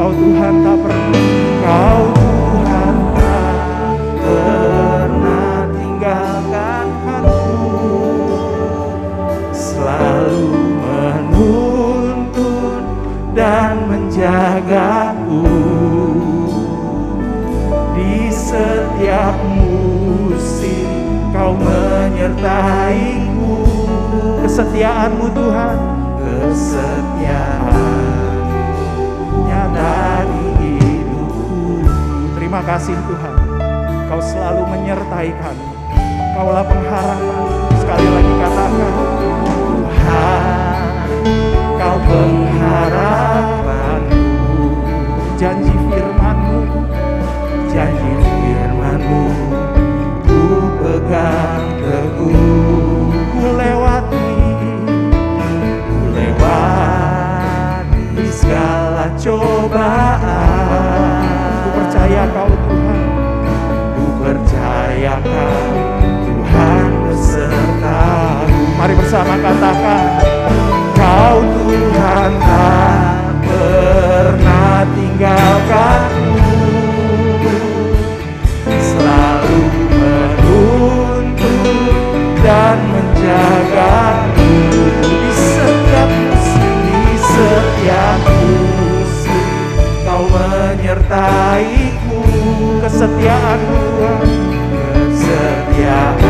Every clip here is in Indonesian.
Engkau Tuhan tak pernah, Engkau Tuhan tak pernah tinggalkan aku, selalu menuntun dan menjagaku. Di setiap musim Kau menyertaiku. Kesetiaan-Mu Tuhan, kesetiaan nyata di hidupku. Terima kasih Tuhan, Kau selalu menyertai kami. Kaulah pengharapan. Sekali lagi katakan, Tuhan, Kau pengharapanku. Janji firman-Mu, janji firman-Mu ku pegang teguh. Ku lewati segala cobaan. Ku percaya Kau Tuhan, ku percaya Kau Tuhan besertaku. Mari bersama katakan, Kau Tuhan tak pernah tinggalkanku, selalu menuntun dan menjagaku. Di setiap musim, di setiap musim Kau menyertaiku. Kesetiaan-Mu Tuhan, kesetiaan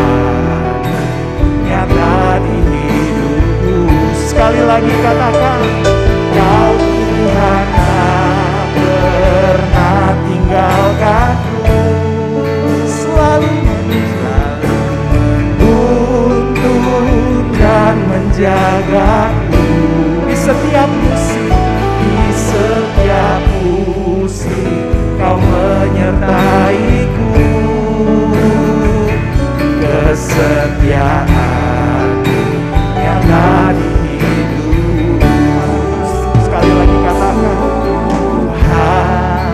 nyata di hidupku. Sekali lagi katakan, Kau Tuhan tak pernah tinggalkanku, selalu menuntun dan menjagaku. Di setiap musim, di setiap musim Kau menyertaiku. Kesetiaan-Mu nyata di hidupku. Sekali lagi katakan, Tuhan,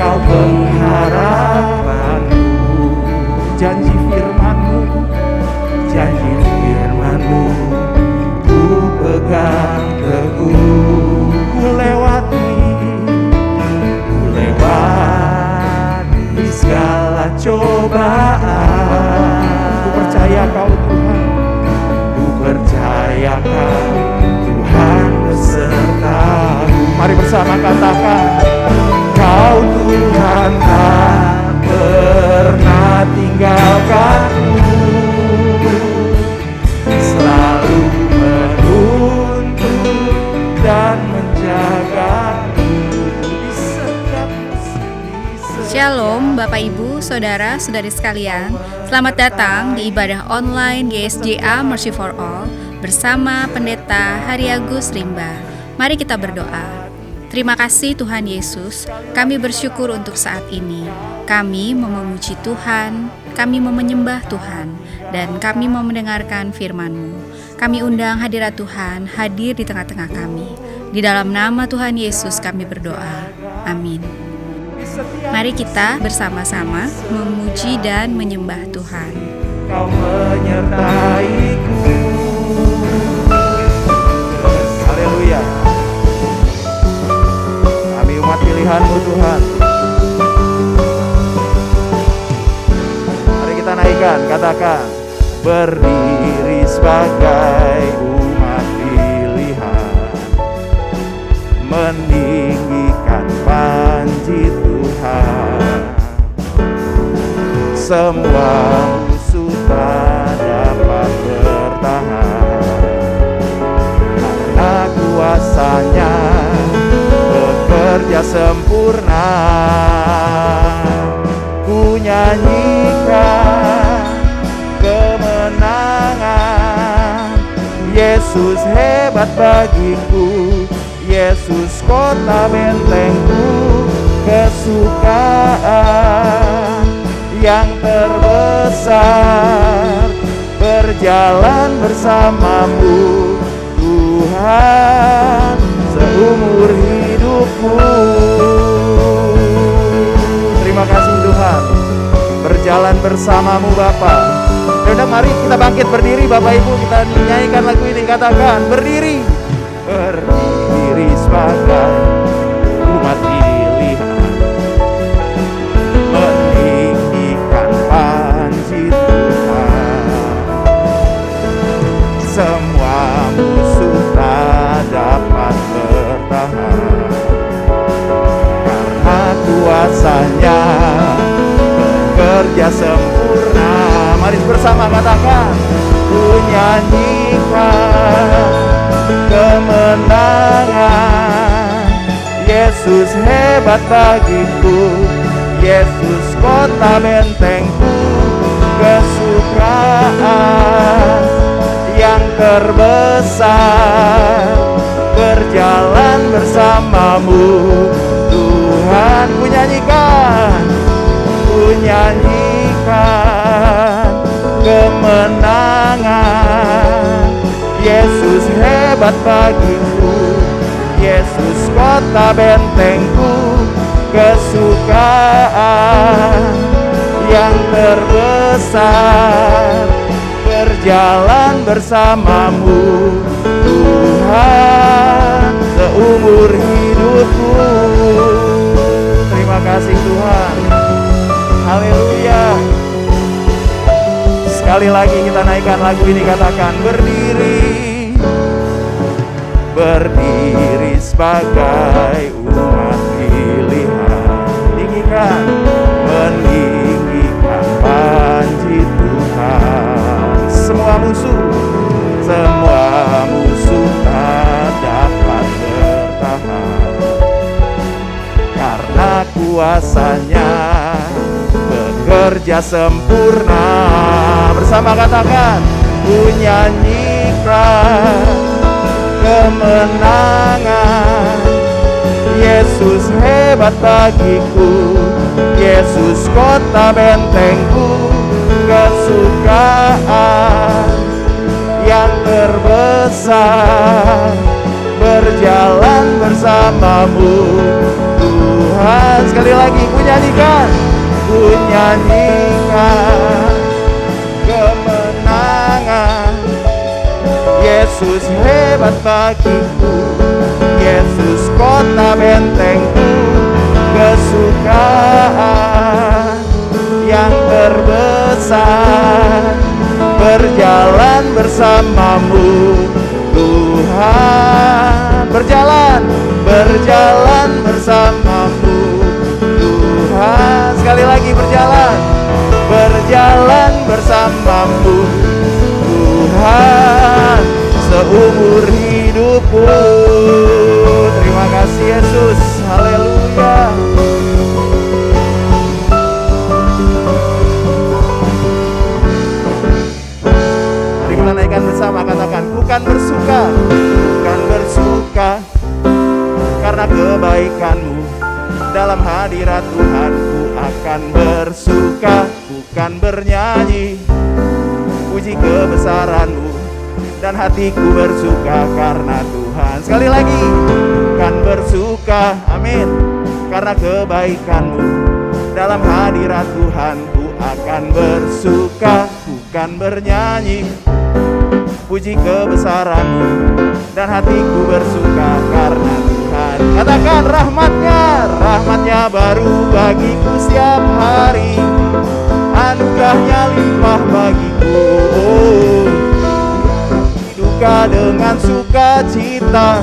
Kau pengharapanku. Janji firman-Mu, janji firman-Mu ku pegang teguh. Ku lewati segala cobaan. Ku percaya Kau Tuhan, ku percaya Kau Tuhan besertaku. Mari bersama katakan, Kau Tuhan tak pernah tinggalkanku, selalu menuntun dan menjagaku. Di setiap musim, Shalom Bapak Ibu, Saudara, Saudari sekalian. Selamat datang di ibadah online GSJA Mercy for All bersama Pendeta Hari Agus Rimba. Mari kita berdoa. Terima kasih Tuhan Yesus, kami bersyukur untuk saat ini. Kami mau memuji Tuhan, kami mau menyembah Tuhan, dan kami mau mendengarkan firman-Mu. Kami undang hadirat Tuhan hadir di tengah-tengah kami. Di dalam nama Tuhan Yesus kami berdoa. Amin. Mari kita bersama-sama memuji dan menyembah Tuhan. Kau menyertaiku. Haleluya. Kami umat pilihan-Mu Tuhan. Mari kita naikkan, katakan, berdiri sebagai umat pilihan, meninggikan panji Tuhan. Semua musuh tak dapat bertahan, karena kuasa-Nya bekerja sempurna. Ku nyanyikan kemenangan. Yesus hebat bagiku, Yesus kota bentengku, kesukaan yang terbesar, berjalan bersama-Mu Tuhan seumur hidupku. Terima kasih Tuhan, berjalan bersama-Mu Bapa. Yaudah mari kita bangkit berdiri Bapak Ibu, kita nyanyikan lagu ini, katakan berdiri. Berdiri sebagai umat kuasanya bekerja sempurna. Mari bersama katakan, ku nyanyikan kemenangan. Yesus hebat bagiku, Yesus kota bentengku, kesukaan yang terbesar, berjalan bersamamu Tuhan. Ku nyanyikan kemenangan. Yesus hebat bagiku, Yesus kota bentengku, kesukaan yang terbesar, berjalan bersamamu Tuhan seumur hidupku. Terima kasih Tuhan. Haleluya. Sekali lagi kita naikkan lagu ini, katakan, berdiri, berdiri sebagai umat pilihan, tinggikan, meninggikan panji Tuhan. Semua musuh tak dapat bertahan, karena kuasanya bekerja sempurna. Bersama katakan, ku nyanyikan kemenangan. Yesus hebat bagiku, Yesus kota bentengku, kesukaan yang terbesar, berjalan bersamamu Tuhan. Sekali lagi, ku nyanyikan kemenangan. Yesus hebat bagiku, Yesus kota bentengku, kesukaan yang terbesar, berjalan bersamamu Tuhan. Berjalan bersamamu Tuhan. Sekali lagi, berjalan bersamamu Tuhan seumur hidupku. Terima kasih Yesus. Haleluya. Mari kita naikkan bersama, katakan, bukan bersuka karena kebaikanmu. Dalam hadirat Tuhan ku akan bersuka, bukan bernyanyi puji kebesaranmu, dan hatiku bersuka karena Tuhan. Sekali lagi, bukan bersuka, amin, karena kebaikanmu. Dalam hadirat Tuhan ku akan bersuka, bukan bernyanyi puji kebesaranmu, dan hatiku bersuka karena Tuhan. Katakan, rahmatnya baru bagiku setiap hari, anugerahnya limpah bagiku. Duka dengan sukacita,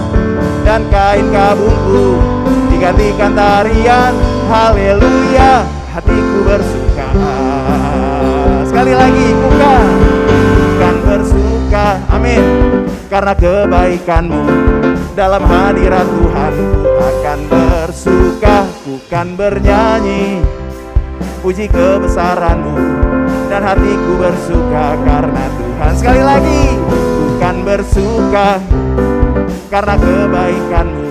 dan kain kabungku digantikan tarian. Haleluya, hatiku bersuka. Sekali lagi, bukan bersuka, amin, karena kebaikanmu. Dalam hadirat Tuhan ku akan bersuka, bukan bernyanyi puji kebesaranmu, dan hatiku bersuka karena Tuhan. Sekali lagi, bukan bersuka karena kebaikanmu.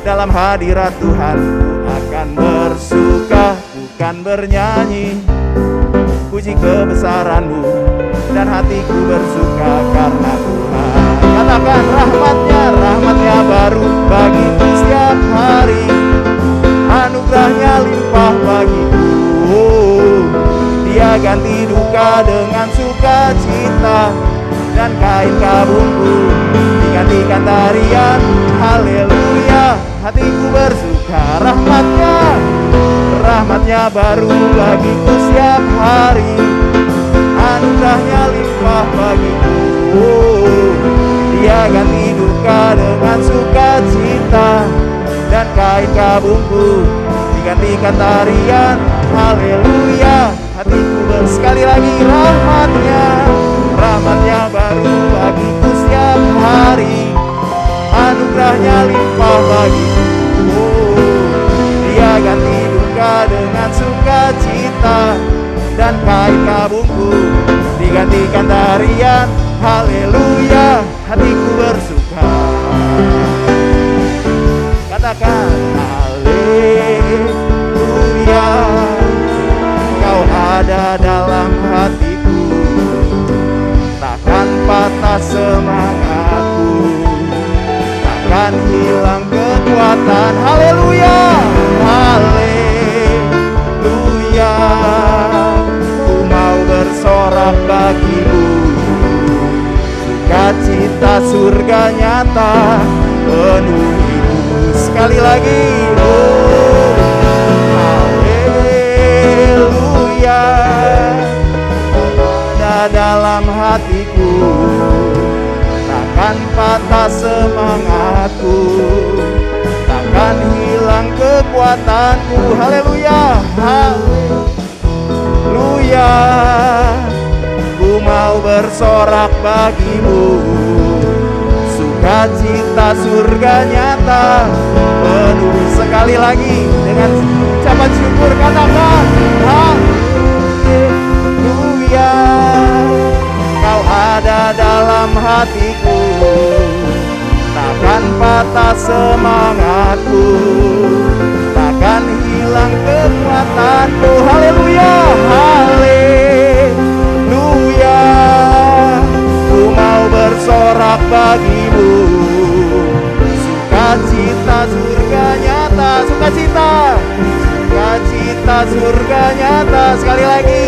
Dalam hadirat Tuhan ku akan bersuka, bukan bernyanyi puji kebesaranmu, dan hatiku bersuka karena Tuhan. Katakan, rahmatnya baru bagiku setiap hari, anugerahnya limpah bagiku. Dia ganti duka dengan sukacita, dan kain kabungku digantikan tarian. Haleluya, hatiku bersuka. Rahmatnya baru bagiku setiap hari, anugerahnya limpah bagiku. Dia ganti duka dengan sukacita, dan kain kabungku digantikan tarian haleluya. Hatiku sekali lagi rahmatnya baru bagiku setiap hari, anugerahnya limpah bagiku. Dia ganti duka dengan sukacita, dan kain kabungku digantikan tarian haleluya. Hatiku bersuka. Katakan haleluya. Kau ada dalam hatiku, takkan patah semangatku, takkan hilang kekuatan. Haleluya, haleluya. Ku mau bersorak bagimu, sukacita surga nyata penuhimu. Sekali lagi, haleluya. Ada dalam hatiku, takkan patah semangatku, takkan hilang kekuatanku. Haleluya, haleluya. Ku mau bersorak bagimu, sukacita surga nyata penuh. Sekali lagi dengan ucapan syukur katakan haleluya. Kau ada dalam hatiku, takkan patah semangatku, takkan hilang kekuatanku. Haleluya, haleluya. Ku mau bersorak bagimu, sukacita surga nyata. Sukacita surga nyata. Sekali lagi,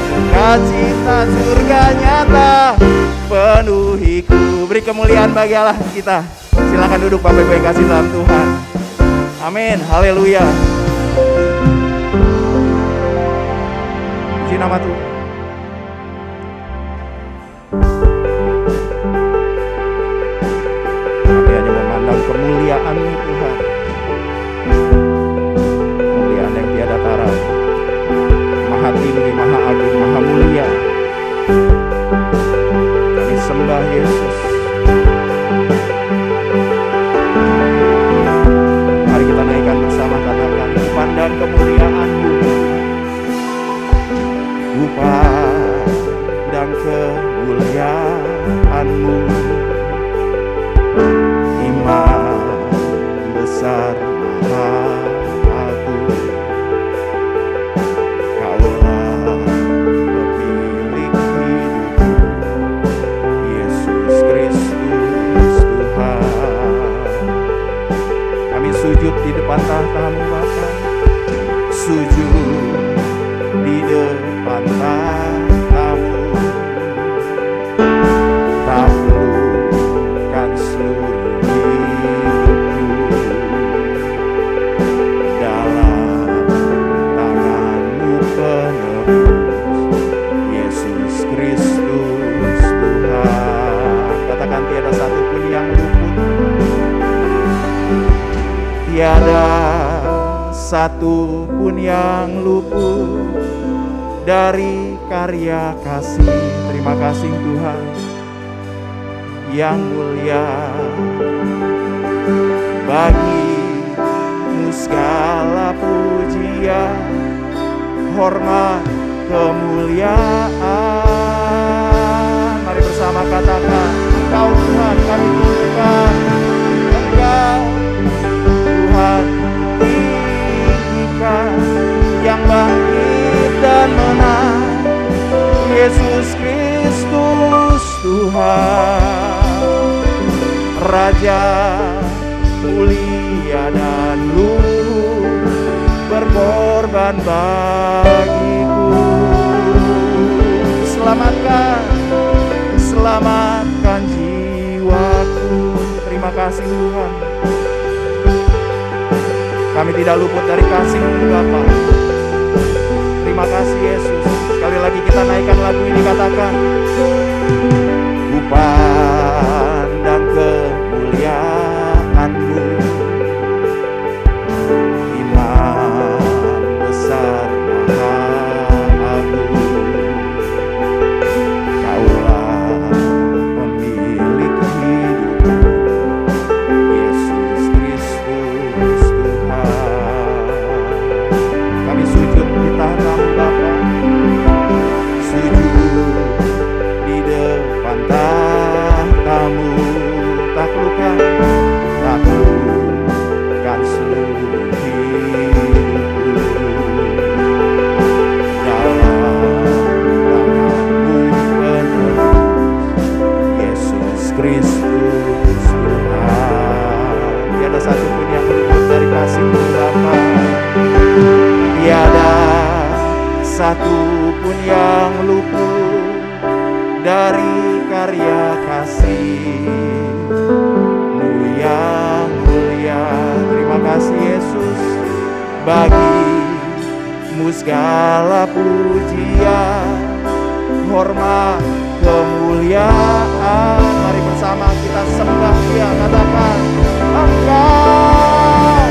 sukacita surga nyata penuhiku. Beri kemuliaan bagi Allah kita. Silakan duduk Bapak Ibu yang kasih dalam Tuhan. Amin, haleluya. Puji nama Tuhan. Kami hanya memandang kemuliaan-Mu Tuhan, kemuliaan yang tiada tara, maha tinggi, maha agung, maha mulia. Kami sembah Yesus. Mari kita naikkan bersama, katakan pandang kemuliaan-Mu. Ku pandang kemuliaan-Mu, Imam besar maha agung. Kaulah pemilik hidupku, Yesus Kristus Tuhan. Kami sujud di depan tahta-Mu Bapa, sujud di depan tahta-Mu, taklukkan seluruh hidupku dalam tangan-Mu penebus, Yesus Kristus Tuhan. Katakan tiada satu pun yang luput, tiada satu pun yang luput dari karya kasih. Terima kasih Tuhan yang mulia. Bagi-Mu segala pujian, hormat, kemuliaan. Mari bersama katakan, Engkau Tuhan kami tinggikan, Engkau Tuhan tinggikan, yang bangkit dan menang, Yesus Kristus Tuhan. Raja mulia dan luhur, berkorban bagiku. Selamatkan jiwaku. Terima kasih Tuhan. Kami tidak luput dari kasih-Mu Bapa. Terima kasih Yesus. Sekali lagi kita naikkan lagu ini, katakan, ku pandang kemuliaan-Mu, Imam satu pun yang luput dari karya kasih-Mu yang mulia. Terima kasih Yesus, bagi-Mu segala pujian, hormat, kemuliaan. Mari bersama kita sembah Dia, katakan Engkau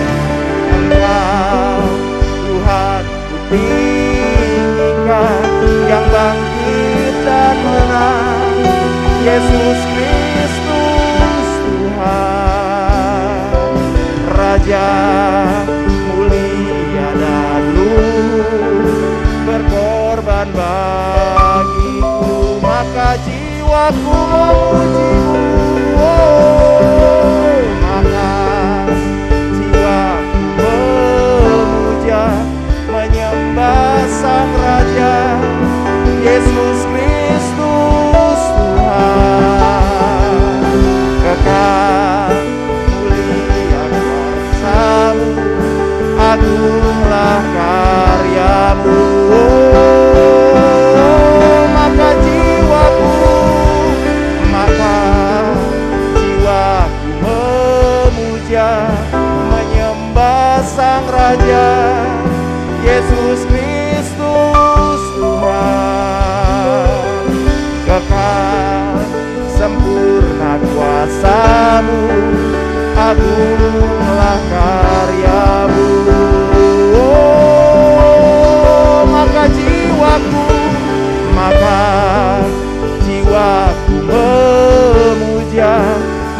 Tuhan ku tinggikan, yang bangkit dan menang, Yesus Kristus Tuhan, Raja mulia dan luhur, berkorban bagiku, maka jiwaku memuji-Mu. Maka jiwaku memuja, menyembah Sang Raja, Yesus Kristus Tuhan. Kekal mulia kuasa-Mu, agunglah karya-Mu. Maka jiwaku memuja, menyembah Sang Raja, Yesus Kristus Tuhan. Kekal sempurna kuasa-Mu, agunglah karya-Mu. Maka jiwaku memuja,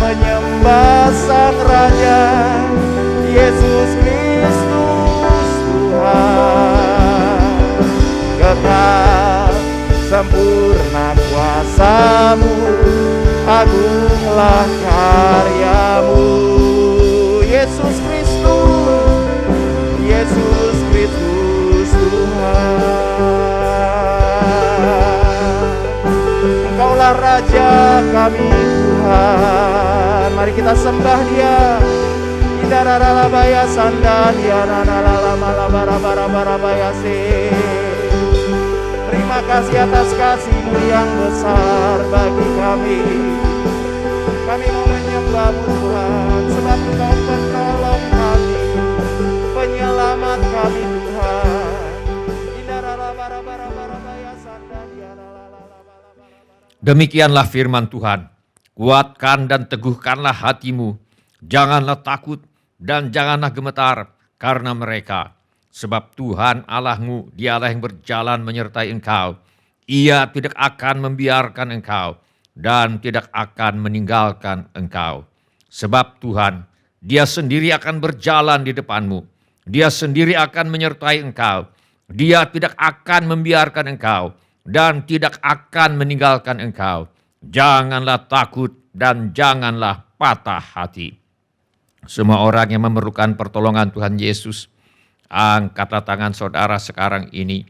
menyembah Sang Raja, Yesus Kristus Tuhan. Kekal sempurna kuasa-Mu, agunglah karya-Mu. Yesus Kristus, Yesus Kristus Tuhan. Engkaulah Raja kami Tuhan. Mari kita sembah Dia. Idararalabaya sandalia nanalalamalabarabarabarabaya se. Terima kasih atas kasih-Mu yang besar bagi kami. Kami mau menyembah-Mu Tuhan, sebab Engkau penolong kami, penyelamat kami Tuhan. Idararabarabarabaya sandalia nanalalamalabarabarabarabaya. Demikianlah firman Tuhan. Kuatkan dan teguhkanlah hatimu. Janganlah takut dan janganlah gemetar karena mereka. Sebab Tuhan Allahmu, Dialah yang berjalan menyertai engkau. Ia tidak akan membiarkan engkau dan tidak akan meninggalkan engkau. Sebab Tuhan, Dia sendiri akan berjalan di depanmu. Dia sendiri akan menyertai engkau. Dia tidak akan membiarkan engkau dan tidak akan meninggalkan engkau. Janganlah takut dan janganlah patah hati. Semua orang yang memerlukan pertolongan Tuhan Yesus, angkatlah tangan saudara sekarang ini.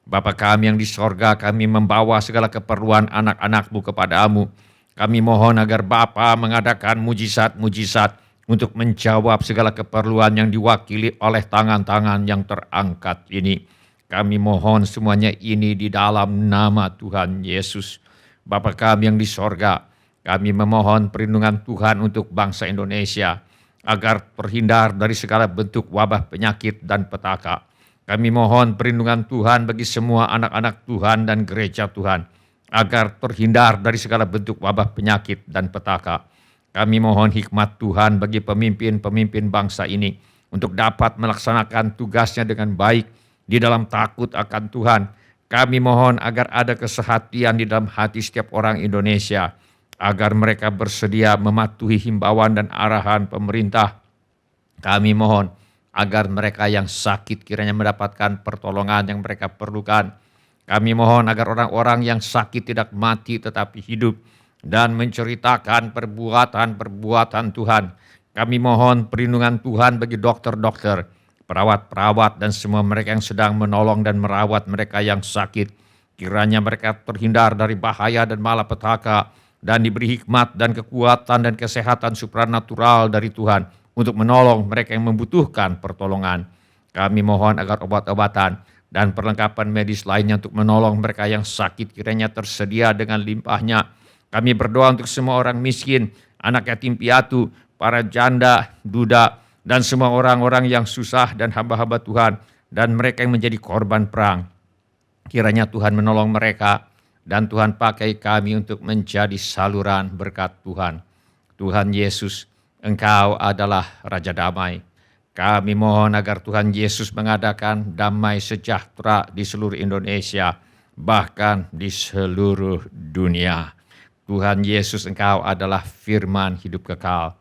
Bapa kami yang di sorga, kami membawa segala keperluan anak-anak-Mu kepadamu. Kami mohon agar Bapa mengadakan mujizat-mujizat untuk menjawab segala keperluan yang diwakili oleh tangan-tangan yang terangkat ini. Kami mohon semuanya ini di dalam nama Tuhan Yesus. Bapa kami yang di sorga, kami memohon perlindungan Tuhan untuk bangsa Indonesia, agar terhindar dari segala bentuk wabah penyakit dan petaka. Kami mohon perlindungan Tuhan bagi semua anak-anak Tuhan dan gereja Tuhan, agar terhindar dari segala bentuk wabah penyakit dan petaka. Kami mohon hikmat Tuhan bagi pemimpin-pemimpin bangsa ini, untuk dapat melaksanakan tugasnya dengan baik di dalam takut akan Tuhan. Kami mohon agar ada kesehatian di dalam hati setiap orang Indonesia, agar mereka bersedia mematuhi himbauan dan arahan pemerintah. Kami mohon agar mereka yang sakit kiranya mendapatkan pertolongan yang mereka perlukan. Kami mohon agar orang-orang yang sakit tidak mati tetapi hidup dan menceritakan perbuatan-perbuatan Tuhan. Kami mohon perlindungan Tuhan bagi dokter-dokter, perawat-perawat, dan semua mereka yang sedang menolong dan merawat mereka yang sakit. Kiranya mereka terhindar dari bahaya dan malapetaka, dan diberi hikmat dan kekuatan dan kesehatan supranatural dari Tuhan untuk menolong mereka yang membutuhkan pertolongan. Kami mohon agar obat-obatan dan perlengkapan medis lainnya untuk menolong mereka yang sakit kiranya tersedia dengan limpahnya. Kami berdoa untuk semua orang miskin, anak yatim piatu, para janda, duda, dan semua orang-orang yang susah dan hamba-hamba Tuhan, dan mereka yang menjadi korban perang. Kiranya Tuhan menolong mereka, dan Tuhan pakai kami untuk menjadi saluran berkat Tuhan. Tuhan Yesus, Engkau adalah Raja Damai. Kami mohon agar Tuhan Yesus mengadakan damai sejahtera di seluruh Indonesia, bahkan di seluruh dunia. Tuhan Yesus, Engkau adalah firman hidup kekal.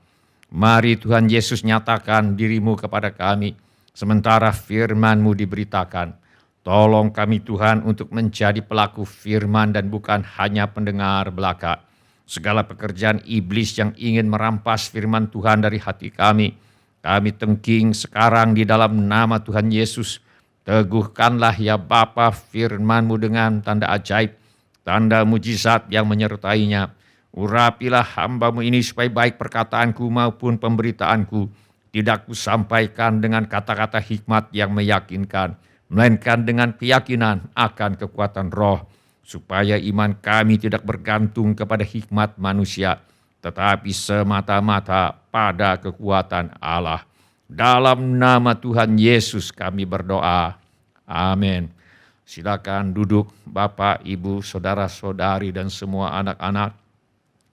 Mari Tuhan Yesus nyatakan diri-Mu kepada kami, sementara firman-Mu diberitakan. Tolong kami Tuhan untuk menjadi pelaku firman dan bukan hanya pendengar belaka. Segala pekerjaan iblis yang ingin merampas firman Tuhan dari hati kami tengking sekarang di dalam nama Tuhan Yesus. Teguhkanlah ya Bapa firman-Mu dengan tanda ajaib, tanda mujizat yang menyertainya. Urapilah hamba-Mu ini supaya baik perkataanku maupun pemberitaanku tidak kusampaikan dengan kata-kata hikmat yang meyakinkan, melainkan dengan keyakinan akan kekuatan roh, supaya iman kami tidak bergantung kepada hikmat manusia, tetapi semata-mata pada kekuatan Allah. Dalam nama Tuhan Yesus kami berdoa. Amin. Silakan duduk Bapak, Ibu, saudara-saudari, dan semua anak-anak.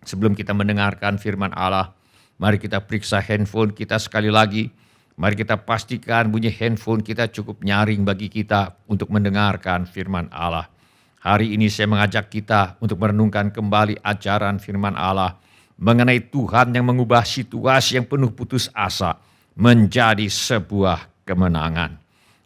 Sebelum kita mendengarkan firman Allah, mari kita periksa handphone kita sekali lagi. Mari kita pastikan bunyi handphone kita cukup nyaring bagi kita untuk mendengarkan firman Allah. Hari ini saya mengajak kita untuk merenungkan kembali ajaran firman Allah mengenai Tuhan yang mengubah situasi yang penuh putus asa menjadi sebuah kemenangan.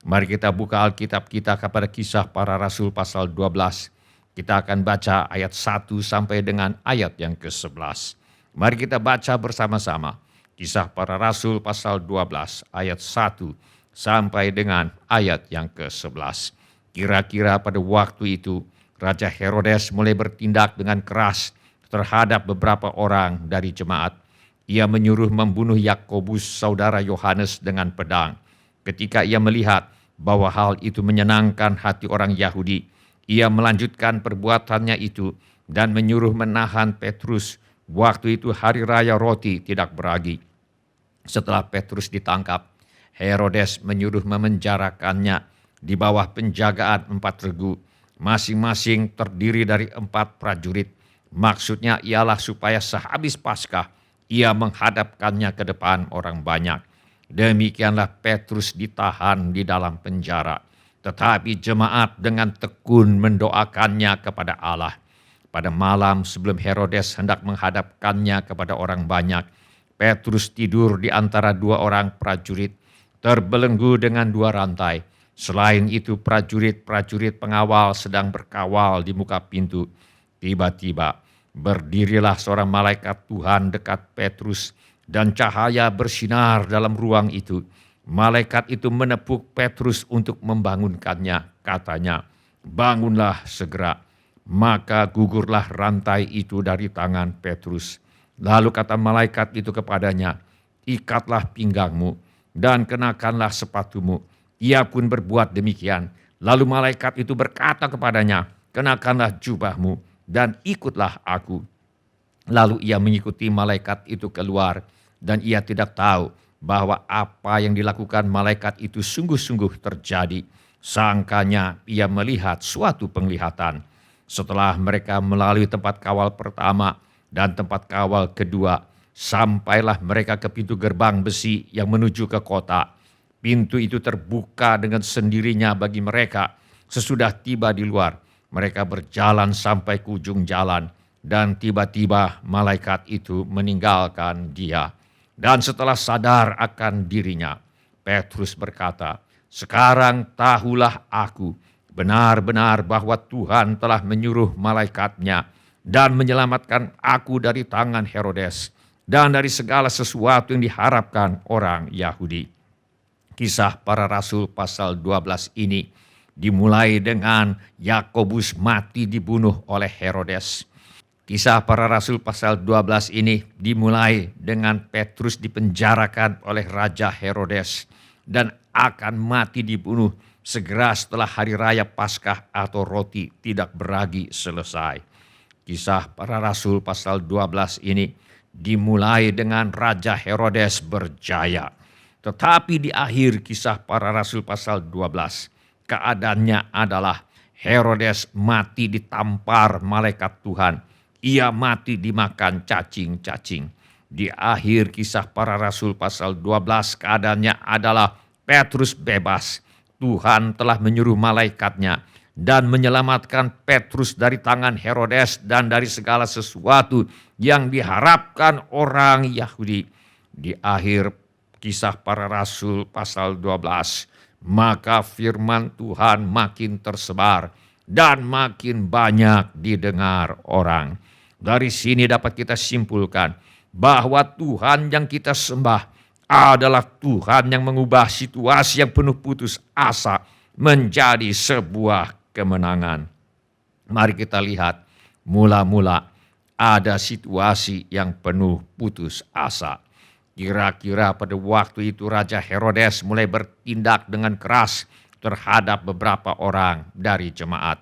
Mari kita buka Alkitab kita kepada Kisah Para Rasul pasal 12. Kita akan baca ayat 1 sampai dengan ayat yang ke-11. Mari kita baca bersama-sama. Kisah Para Rasul pasal 12 ayat 1 sampai dengan ayat yang ke-11. Kira-kira pada waktu itu Raja Herodes mulai bertindak dengan keras terhadap beberapa orang dari jemaat. Ia menyuruh membunuh Yakobus saudara Yohanes dengan pedang. Ketika ia melihat bahwa hal itu menyenangkan hati orang Yahudi, ia melanjutkan perbuatannya itu dan menyuruh menahan Petrus. Waktu itu hari raya roti tidak beragi. Setelah Petrus ditangkap, Herodes menyuruh memenjarakannya di bawah penjagaan 4 regu, masing-masing terdiri dari 4 prajurit. Maksudnya ialah supaya sehabis Paskah ia menghadapkannya ke depan orang banyak. Demikianlah Petrus ditahan di dalam penjara, tetapi jemaat dengan tekun mendoakannya kepada Allah. Pada malam sebelum Herodes hendak menghadapkannya kepada orang banyak, Petrus tidur di antara 2 orang prajurit, terbelenggu dengan 2 rantai. Selain itu prajurit-prajurit pengawal sedang berkawal di muka pintu. Tiba-tiba berdirilah seorang malaikat Tuhan dekat Petrus dan cahaya bersinar dalam ruang itu. Malaikat itu menepuk Petrus untuk membangunkannya. Katanya, "Bangunlah segera." Maka gugurlah rantai itu dari tangan Petrus. Lalu kata malaikat itu kepadanya, "Ikatlah pinggangmu dan kenakanlah sepatumu." Ia pun berbuat demikian. Lalu malaikat itu berkata kepadanya, "Kenakanlah jubahmu dan ikutlah aku." Lalu ia mengikuti malaikat itu keluar, dan ia tidak tahu bahwa apa yang dilakukan malaikat itu sungguh-sungguh terjadi. Sangkanya ia melihat suatu penglihatan. Setelah mereka melalui tempat kawal pertama dan tempat kawal kedua, sampailah mereka ke pintu gerbang besi yang menuju ke kota. Pintu itu terbuka dengan sendirinya bagi mereka. Sesudah tiba di luar, mereka berjalan sampai ke ujung jalan, dan tiba-tiba malaikat itu meninggalkan dia. Dan setelah sadar akan dirinya, Petrus berkata, "Sekarang tahulah aku benar-benar bahwa Tuhan telah menyuruh malaikatnya dan menyelamatkan aku dari tangan Herodes dan dari segala sesuatu yang diharapkan orang Yahudi." Kisah Para Rasul pasal 12 ini dimulai dengan Yakobus mati dibunuh oleh Herodes. Kisah Para Rasul pasal 12 ini dimulai dengan Petrus dipenjarakan oleh Raja Herodes dan akan mati dibunuh segera setelah hari raya Paskah atau roti tidak beragi selesai. Kisah Para Rasul pasal 12 ini dimulai dengan Raja Herodes berjaya. Tetapi di akhir Kisah Para Rasul pasal 12, keadaannya adalah Herodes mati ditampar malaikat Tuhan. Ia mati dimakan cacing-cacing. Di akhir Kisah Para Rasul pasal 12, keadaannya adalah Petrus bebas. Tuhan telah menyuruh malaikatnya dan menyelamatkan Petrus dari tangan Herodes dan dari segala sesuatu yang diharapkan orang Yahudi. Di akhir Kisah Para Rasul pasal 12, maka firman Tuhan makin tersebar dan makin banyak didengar orang. Dari sini dapat kita simpulkan bahwa Tuhan yang kita sembah adalah Tuhan yang mengubah situasi yang penuh putus asa menjadi sebuah kemenangan. Mari kita lihat, mula-mula ada situasi yang penuh putus asa. Kira-kira pada waktu itu Raja Herodes mulai bertindak dengan keras terhadap beberapa orang dari jemaat.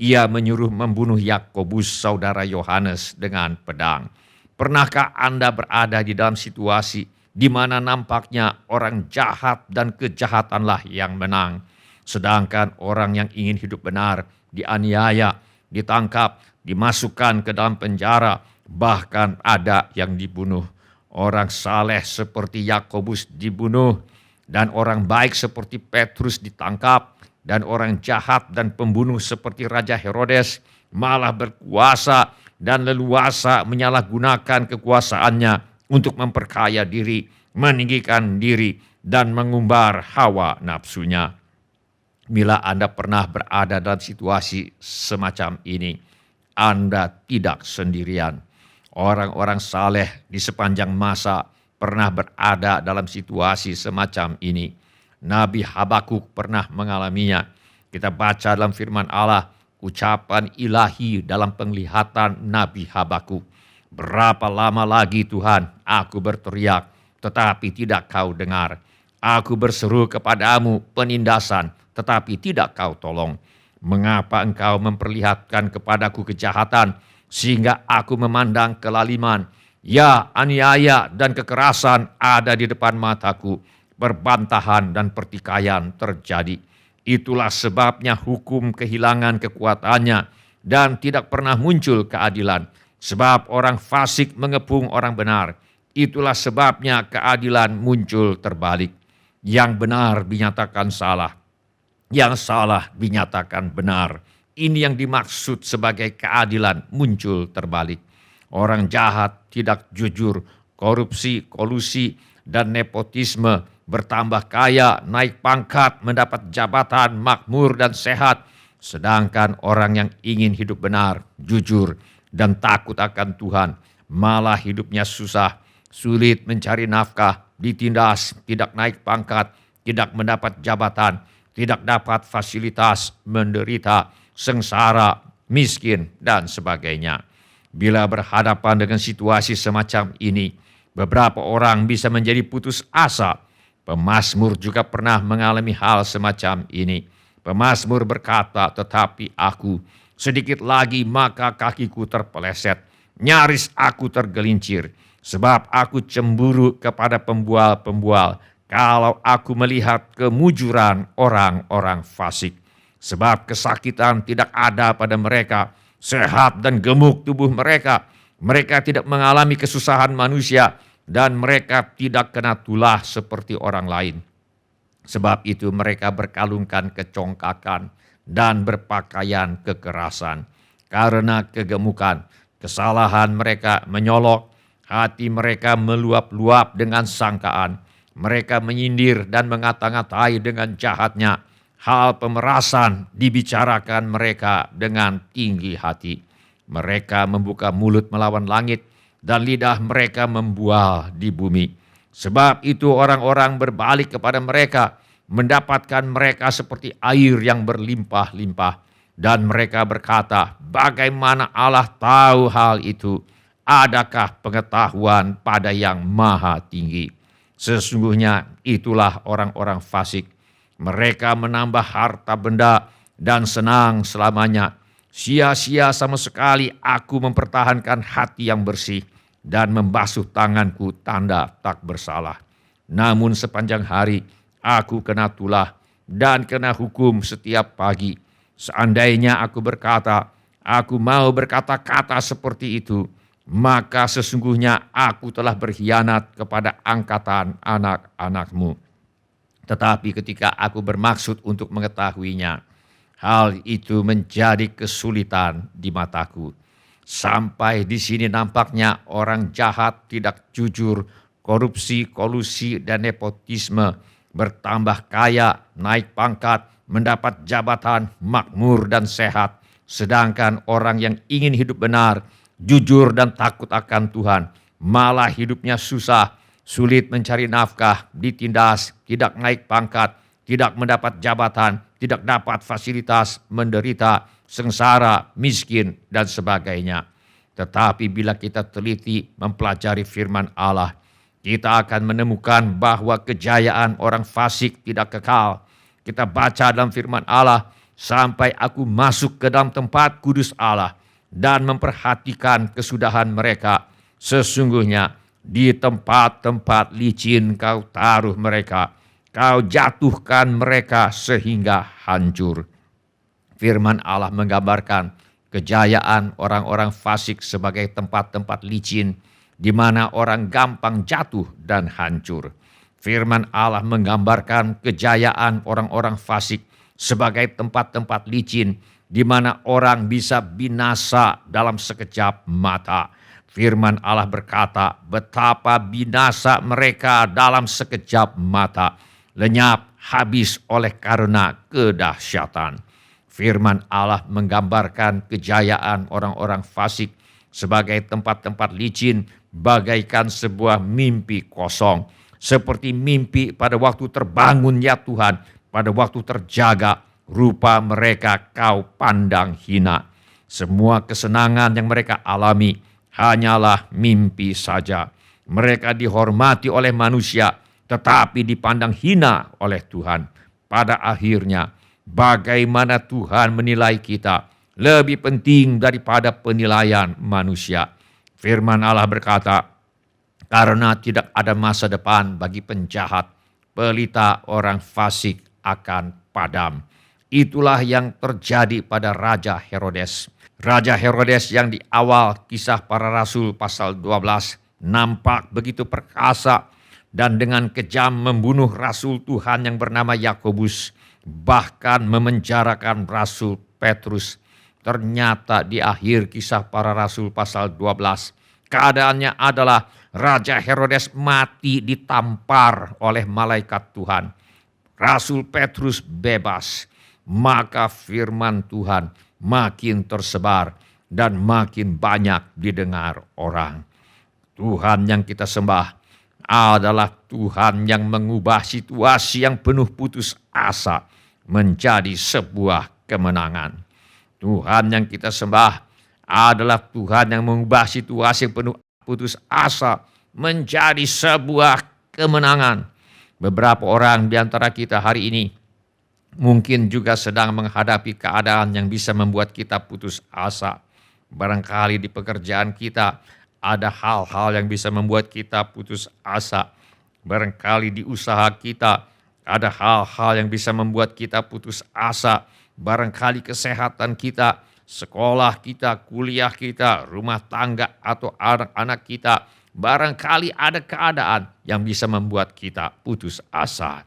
Ia menyuruh membunuh Yakobus saudara Yohanes dengan pedang. Pernahkah Anda berada di dalam situasi di mana nampaknya orang jahat dan kejahatanlah yang menang, sedangkan orang yang ingin hidup benar dianiaya, ditangkap, dimasukkan ke dalam penjara, bahkan ada yang dibunuh. Orang saleh seperti Yakobus dibunuh, dan orang baik seperti Petrus ditangkap, dan orang jahat dan pembunuh seperti Raja Herodes malah berkuasa dan leluasa menyalahgunakan kekuasaannya untuk memperkaya diri, meninggikan diri, dan mengumbar hawa nafsunya. Bila Anda pernah berada dalam situasi semacam ini, Anda tidak sendirian. Orang-orang saleh di sepanjang masa pernah berada dalam situasi semacam ini. Nabi Habakuk pernah mengalaminya. Kita baca dalam firman Allah, ucapan ilahi dalam penglihatan Nabi Habakuk. Berapa lama lagi Tuhan aku berteriak, tetapi tidak kau dengar. Aku berseru kepadamu penindasan, tetapi tidak kau tolong. Mengapa engkau memperlihatkan kepadaku kejahatan, sehingga aku memandang kelaliman? Ya, aniaya dan kekerasan ada di depan mataku, perbantahan dan pertikaian terjadi. Itulah sebabnya hukum kehilangan kekuatannya dan tidak pernah muncul keadilan. Sebab orang fasik mengepung orang benar. Itulah sebabnya keadilan muncul terbalik. Yang benar dinyatakan salah, yang salah dinyatakan benar. Ini yang dimaksud sebagai keadilan muncul terbalik. Orang jahat tidak jujur, korupsi, kolusi, dan nepotisme, bertambah kaya, naik pangkat, mendapat jabatan, makmur dan sehat. Sedangkan orang yang ingin hidup benar, jujur, dan takut akan Tuhan, malah hidupnya susah, sulit mencari nafkah, ditindas, tidak naik pangkat, tidak mendapat jabatan, tidak dapat fasilitas, menderita, sengsara, miskin, dan sebagainya. Bila berhadapan dengan situasi semacam ini, beberapa orang bisa menjadi putus asa. Pemazmur juga pernah mengalami hal semacam ini. Pemazmur berkata, tetapi aku, sedikit lagi maka kakiku terpeleset, nyaris aku tergelincir, sebab aku cemburu kepada pembual-pembual, kalau aku melihat kemujuran orang-orang fasik. Sebab kesakitan tidak ada pada mereka, sehat dan gemuk tubuh mereka. Mereka tidak mengalami kesusahan manusia, dan mereka tidak kena tulah seperti orang lain. Sebab itu mereka berkalungkan kecongkakan dan berpakaian kekerasan. Karena kegemukan, kesalahan mereka menyolok, hati mereka meluap-luap dengan sangkaan. Mereka menyindir dan mengata-ngatai dengan jahatnya. Hal pemerasan dibicarakan mereka dengan tinggi hati. Mereka membuka mulut melawan langit, dan lidah mereka membual di bumi. Sebab itu orang-orang berbalik kepada mereka, mendapatkan mereka seperti air yang berlimpah-limpah. Dan mereka berkata, bagaimana Allah tahu hal itu? Adakah pengetahuan pada yang maha tinggi? Sesungguhnya itulah orang-orang fasik. Mereka menambah harta benda dan senang selamanya. Sia-sia sama sekali aku mempertahankan hati yang bersih dan membasuh tanganku tanda tak bersalah. Namun sepanjang hari aku kena tulah dan kena hukum setiap pagi. Seandainya aku berkata, aku mau berkata-kata seperti itu, maka sesungguhnya aku telah berkhianat kepada angkatan anak-anakmu. Tetapi ketika aku bermaksud untuk mengetahuinya, hal itu menjadi kesulitan di mataku. Sampai di sini nampaknya orang jahat, tidak jujur, korupsi, kolusi, dan nepotisme, bertambah kaya, naik pangkat, mendapat jabatan, makmur dan sehat. Sedangkan orang yang ingin hidup benar, jujur dan takut akan Tuhan, malah hidupnya susah, sulit mencari nafkah, ditindas, tidak naik pangkat, tidak mendapat jabatan, tidak dapat fasilitas, menderita, sengsara, miskin, dan sebagainya. Tetapi bila kita teliti mempelajari firman Allah, kita akan menemukan bahwa kejayaan orang fasik tidak kekal. Kita baca dalam firman Allah, sampai aku masuk ke dalam tempat kudus Allah dan memperhatikan kesudahan mereka. Sesungguhnya di tempat-tempat licin kau taruh mereka, kau jatuhkan mereka sehingga hancur. Firman Allah menggambarkan kejayaan orang-orang fasik sebagai tempat-tempat licin di mana orang gampang jatuh dan hancur. Firman Allah menggambarkan kejayaan orang-orang fasik sebagai tempat-tempat licin di mana orang bisa binasa dalam sekejap mata. Firman Allah berkata, betapa binasa mereka dalam sekejap mata, lenyap habis oleh karena kedahsyatan. Firman Allah menggambarkan kejayaan orang-orang fasik sebagai tempat-tempat licin bagaikan sebuah mimpi kosong. Seperti mimpi pada waktu terbangun ya Tuhan, pada waktu terjaga, rupa mereka kau pandang hina. Semua kesenangan yang mereka alami hanyalah mimpi saja. Mereka dihormati oleh manusia, tetapi dipandang hina oleh Tuhan. Pada akhirnya, bagaimana Tuhan menilai kita lebih penting daripada penilaian manusia. Firman Allah berkata, karena tidak ada masa depan bagi penjahat, pelita orang fasik akan padam. Itulah yang terjadi pada Raja Herodes. Raja Herodes yang di awal kisah para rasul pasal 12 nampak begitu perkasa dan dengan kejam membunuh rasul Tuhan yang bernama Yakobus, bahkan memenjarakan rasul Petrus. Ternyata di akhir kisah para rasul pasal 12, keadaannya adalah Raja Herodes mati ditampar oleh malaikat Tuhan. Rasul Petrus bebas. Maka firman Tuhan makin tersebar dan makin banyak didengar orang. Tuhan yang kita sembah adalah Tuhan yang mengubah situasi yang penuh putus asa menjadi sebuah kemenangan. Tuhan yang kita sembah adalah Tuhan yang mengubah situasi yang penuh putus asa menjadi sebuah kemenangan. Beberapa orang di antara kita hari ini mungkin juga sedang menghadapi keadaan yang bisa membuat kita putus asa. Barangkali di pekerjaan kita ada hal-hal yang bisa membuat kita putus asa. Barangkali di usaha kita ada hal-hal yang bisa membuat kita putus asa. Barangkali kesehatan kita, sekolah kita, kuliah kita, rumah tangga atau anak-anak kita. Barangkali ada keadaan yang bisa membuat kita putus asa.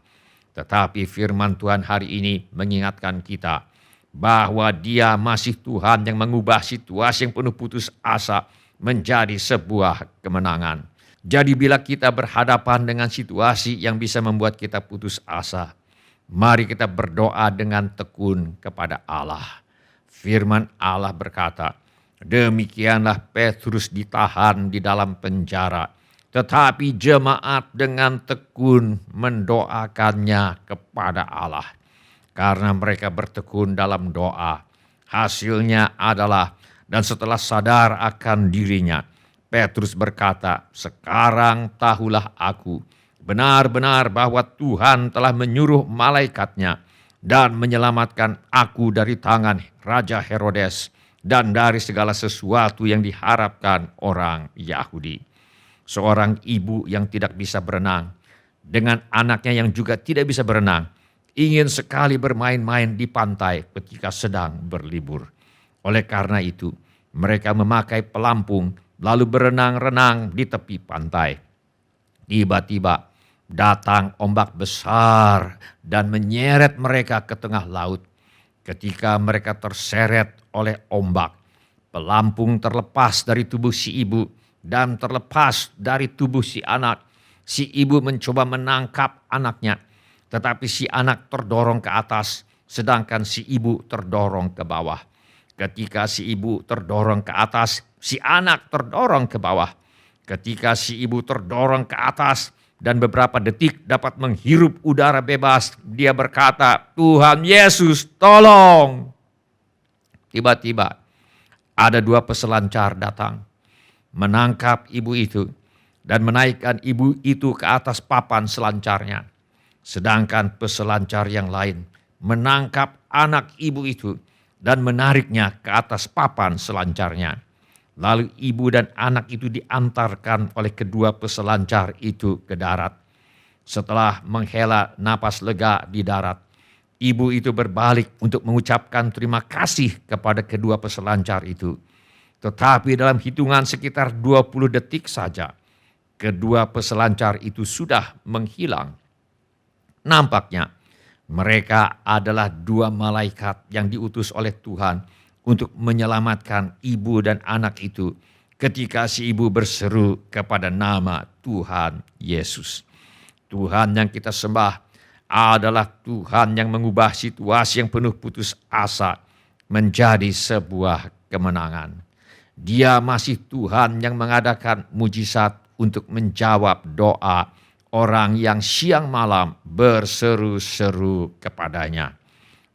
Tetapi firman Tuhan hari ini mengingatkan kita bahwa Dia masih Tuhan yang mengubah situasi yang penuh putus asa menjadi sebuah kemenangan. Jadi bila kita berhadapan dengan situasi yang bisa membuat kita putus asa, mari kita berdoa dengan tekun kepada Allah. Firman Allah berkata, demikianlah Petrus ditahan di dalam penjara, tetapi jemaat dengan tekun mendoakannya kepada Allah. Karena mereka bertekun dalam doa, hasilnya adalah, dan setelah sadar akan dirinya, Petrus berkata, sekarang tahulah aku Benar-benar bahwa Tuhan telah menyuruh malaikatnya dan menyelamatkan aku dari tangan Raja Herodes dan dari segala sesuatu yang diharapkan orang Yahudi. Seorang ibu yang tidak bisa berenang, dengan anaknya yang juga tidak bisa berenang, ingin sekali bermain-main di pantai ketika sedang berlibur. Oleh karena itu, mereka memakai pelampung lalu berenang-renang di tepi pantai. Tiba-tiba datang ombak besar dan menyeret mereka ke tengah laut. Ketika mereka terseret oleh ombak, pelampung terlepas dari tubuh si ibu dan terlepas dari tubuh si anak. Si ibu mencoba menangkap anaknya, tetapi si anak terdorong ke atas, sedangkan si ibu terdorong ke bawah. Ketika si ibu terdorong ke atas, si anak terdorong ke bawah. Ketika si ibu terdorong ke atas dan beberapa detik dapat menghirup udara bebas, dia berkata, "Tuhan Yesus, tolong!" Tiba-tiba ada 2 peselancar datang, menangkap ibu itu dan menaikkan ibu itu ke atas papan selancarnya. Sedangkan peselancar yang lain menangkap anak ibu itu dan menariknya ke atas papan selancarnya. Lalu ibu dan anak itu diantarkan oleh kedua peselancar itu ke darat. Setelah menghela napas lega di darat, ibu itu berbalik untuk mengucapkan terima kasih kepada kedua peselancar itu. Tetapi dalam hitungan sekitar 20 detik saja, kedua peselancar itu sudah menghilang. Nampaknya mereka adalah 2 malaikat yang diutus oleh Tuhan untuk menyelamatkan ibu dan anak itu ketika si ibu berseru kepada nama Tuhan Yesus. Tuhan yang kita sembah adalah Tuhan yang mengubah situasi yang penuh putus asa menjadi sebuah kemenangan. Dia masih Tuhan yang mengadakan mujizat untuk menjawab doa orang yang siang malam berseru-seru kepadanya.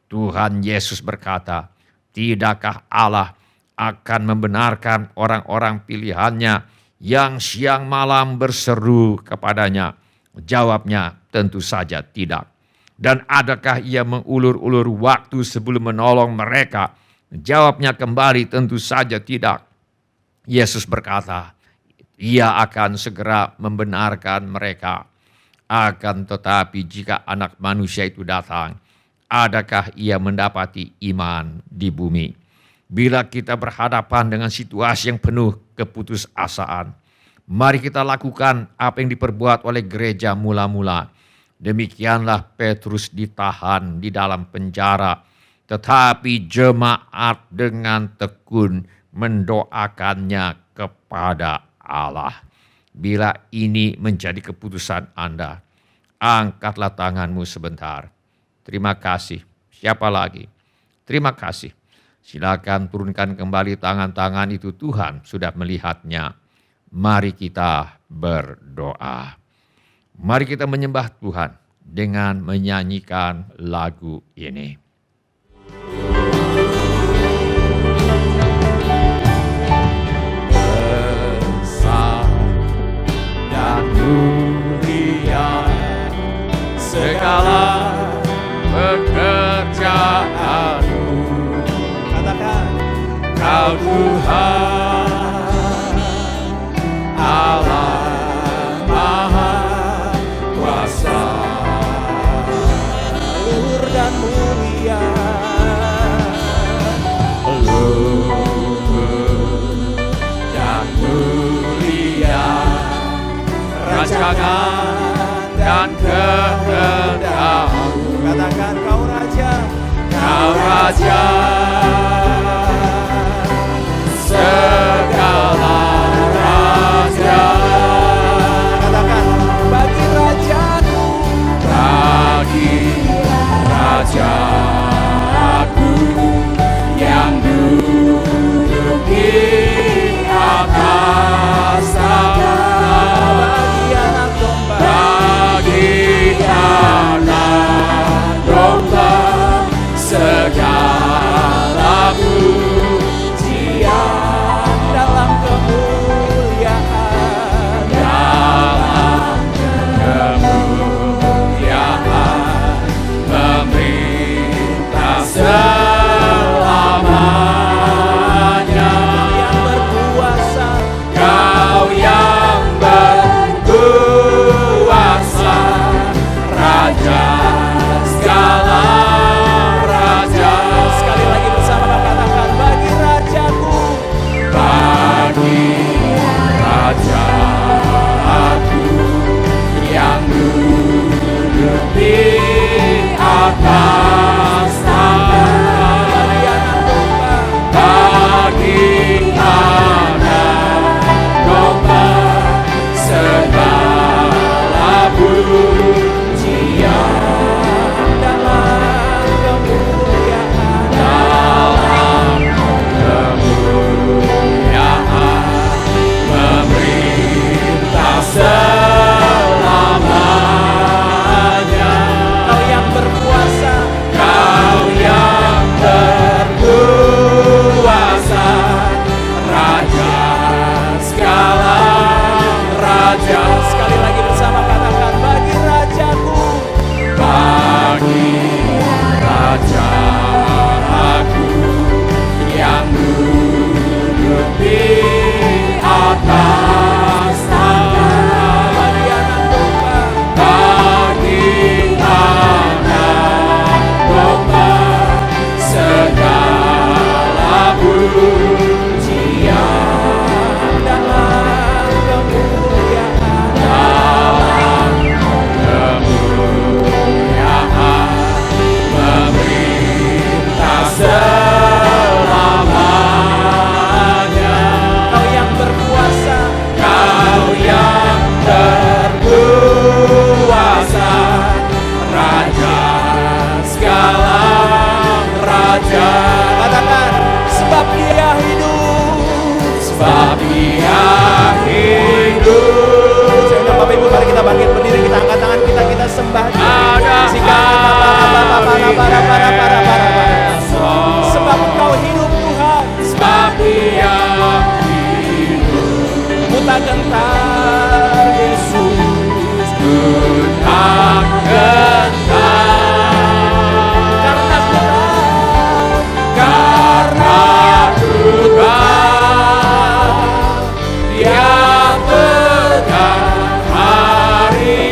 Tuhan Yesus berkata, "Tidakkah Allah akan membenarkan orang-orang pilihannya yang siang malam berseru kepadanya?" Jawabnya tentu saja tidak. Dan adakah ia mengulur-ulur waktu sebelum menolong mereka? Jawabnya kembali tentu saja tidak. Yesus berkata, ia akan segera membenarkan mereka. Akan tetapi jika Anak Manusia itu datang, adakah ia mendapati iman di bumi? Bila kita berhadapan dengan situasi yang penuh keputusasaan, mari kita lakukan apa yang diperbuat oleh gereja mula-mula. Demikianlah Petrus ditahan di dalam penjara, tetapi jemaat dengan tekun mendoakannya kepada Allah. Bila ini menjadi keputusan Anda, angkatlah tanganmu sebentar. Terima kasih. Siapa lagi? Terima kasih. Silakan turunkan kembali tangan-tangan itu, Tuhan sudah melihatnya. Mari kita berdoa. Mari kita menyembah Tuhan dengan menyanyikan lagu ini. Besar dan mulia segala pekerjaanmu, katakan Kau Tuhan Allah Maha Kuasa, luhur dan mulia, luhur dan mulia, rancangan dan kehendak-Mu. Katakan Kau Raja, Kau Raja segala raja. Katakan bagi rajaku, bagi rajaku yang duduk di atas tahta, bagi anak domba, bagi anak domba segala Dia hidup, sebab Dia hidup. sehingga Bapak Ibu mari kita bangkit berdiri, kita angkat tangan kita sembah Dia. Ada Sebab Engkau hidup Tuhan, sebab Dia hidup. ku tak gentar Yesus, Tak gentar, karena ku tahu karena Tuhan Dia pegang hari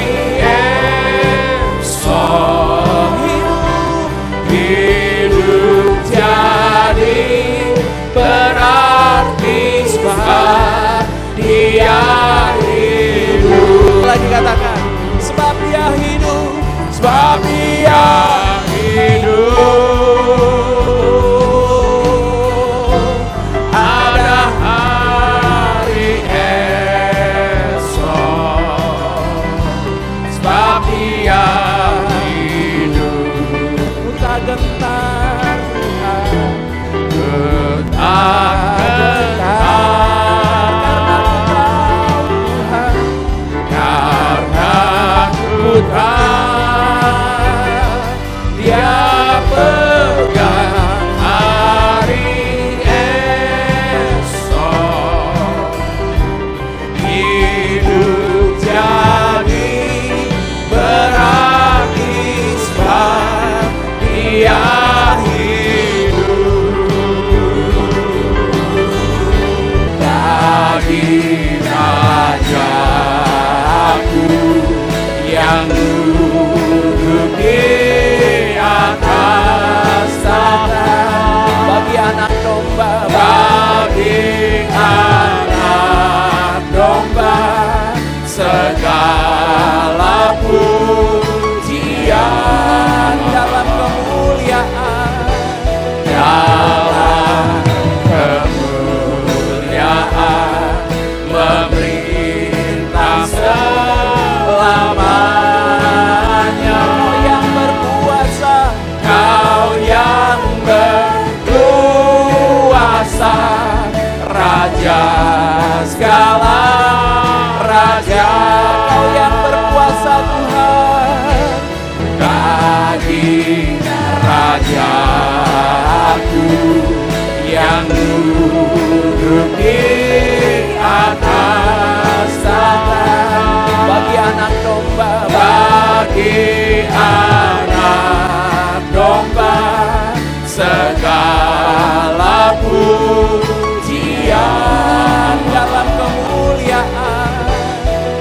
esok. Hidup jadi berarti sebab Dia hidup. lagi katakan, sebab Dia hidup, Sebab Dia hidup, ada hari esok. Sebab Dia hidup, ku tak gentar Tuhan, tak karena ku tahu Tuhan, karena ku tahu Dia pegang hari esok. Hidup jadi berarti sebab Dia hidup. Daging rajaku yang duduk di atas tahta, bagi anak domba, bagi anak domba segala pujian dalam kemuliaan, dalam kemuliaan memerintah selamanya. Kau yang berkuasa, Kau yang berkuasa, Raja segala raja. Kau yang berkuasa Tuhan, Daging rajaku yang duduk di atas tahta, bagi anak domba, bagi anak domba segala pujian dalam kemuliaan,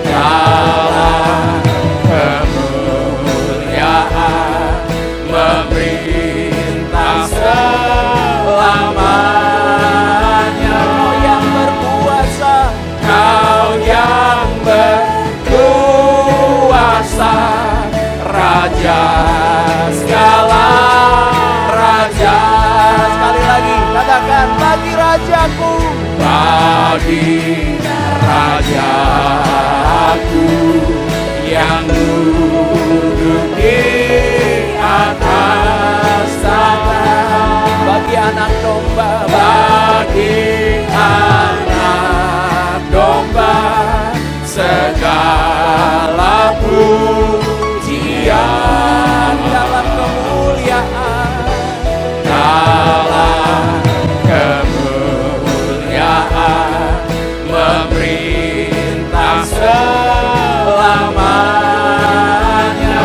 dalam kemuliaan memerintah selamanya. Kau yang berkuasa, Kau yang berkuasa, Raja segala raja. sekali lagi katakan, bagi rajaku, Bagi rajaku yang duduk di atas tahta, bagi anak domba, bagi anak domba segala pujian dalam kemuliaan, dalam kemuliaan memerintah selamanya.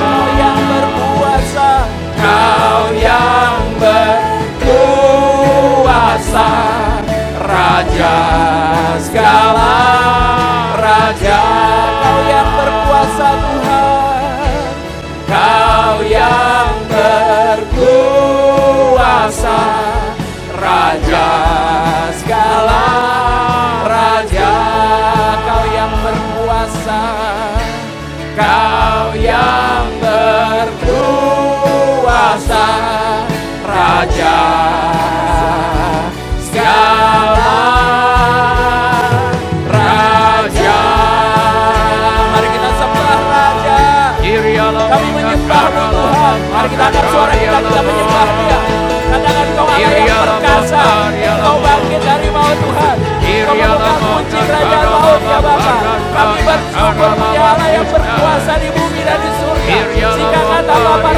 Kau yang berkuasa, Kau yang berkuasa, Raja segala raja. Kau yang berkuasa Tuhan, Kau yang berkuasa, Raja segala raja. Kau yang berkuasa, Kau yang berkuasa, Raja segala raja. mari kita sembah Raja, kami menyembah Tuhan, mari kita angkat suara kita menyembah Dia. Katakan, Kau Allah yang perkasa, Kau kerajaan maut ya Bapa. Kami bersyukur punya Allah yang berkuasa di bumi dan di surga. Jika kata Bapa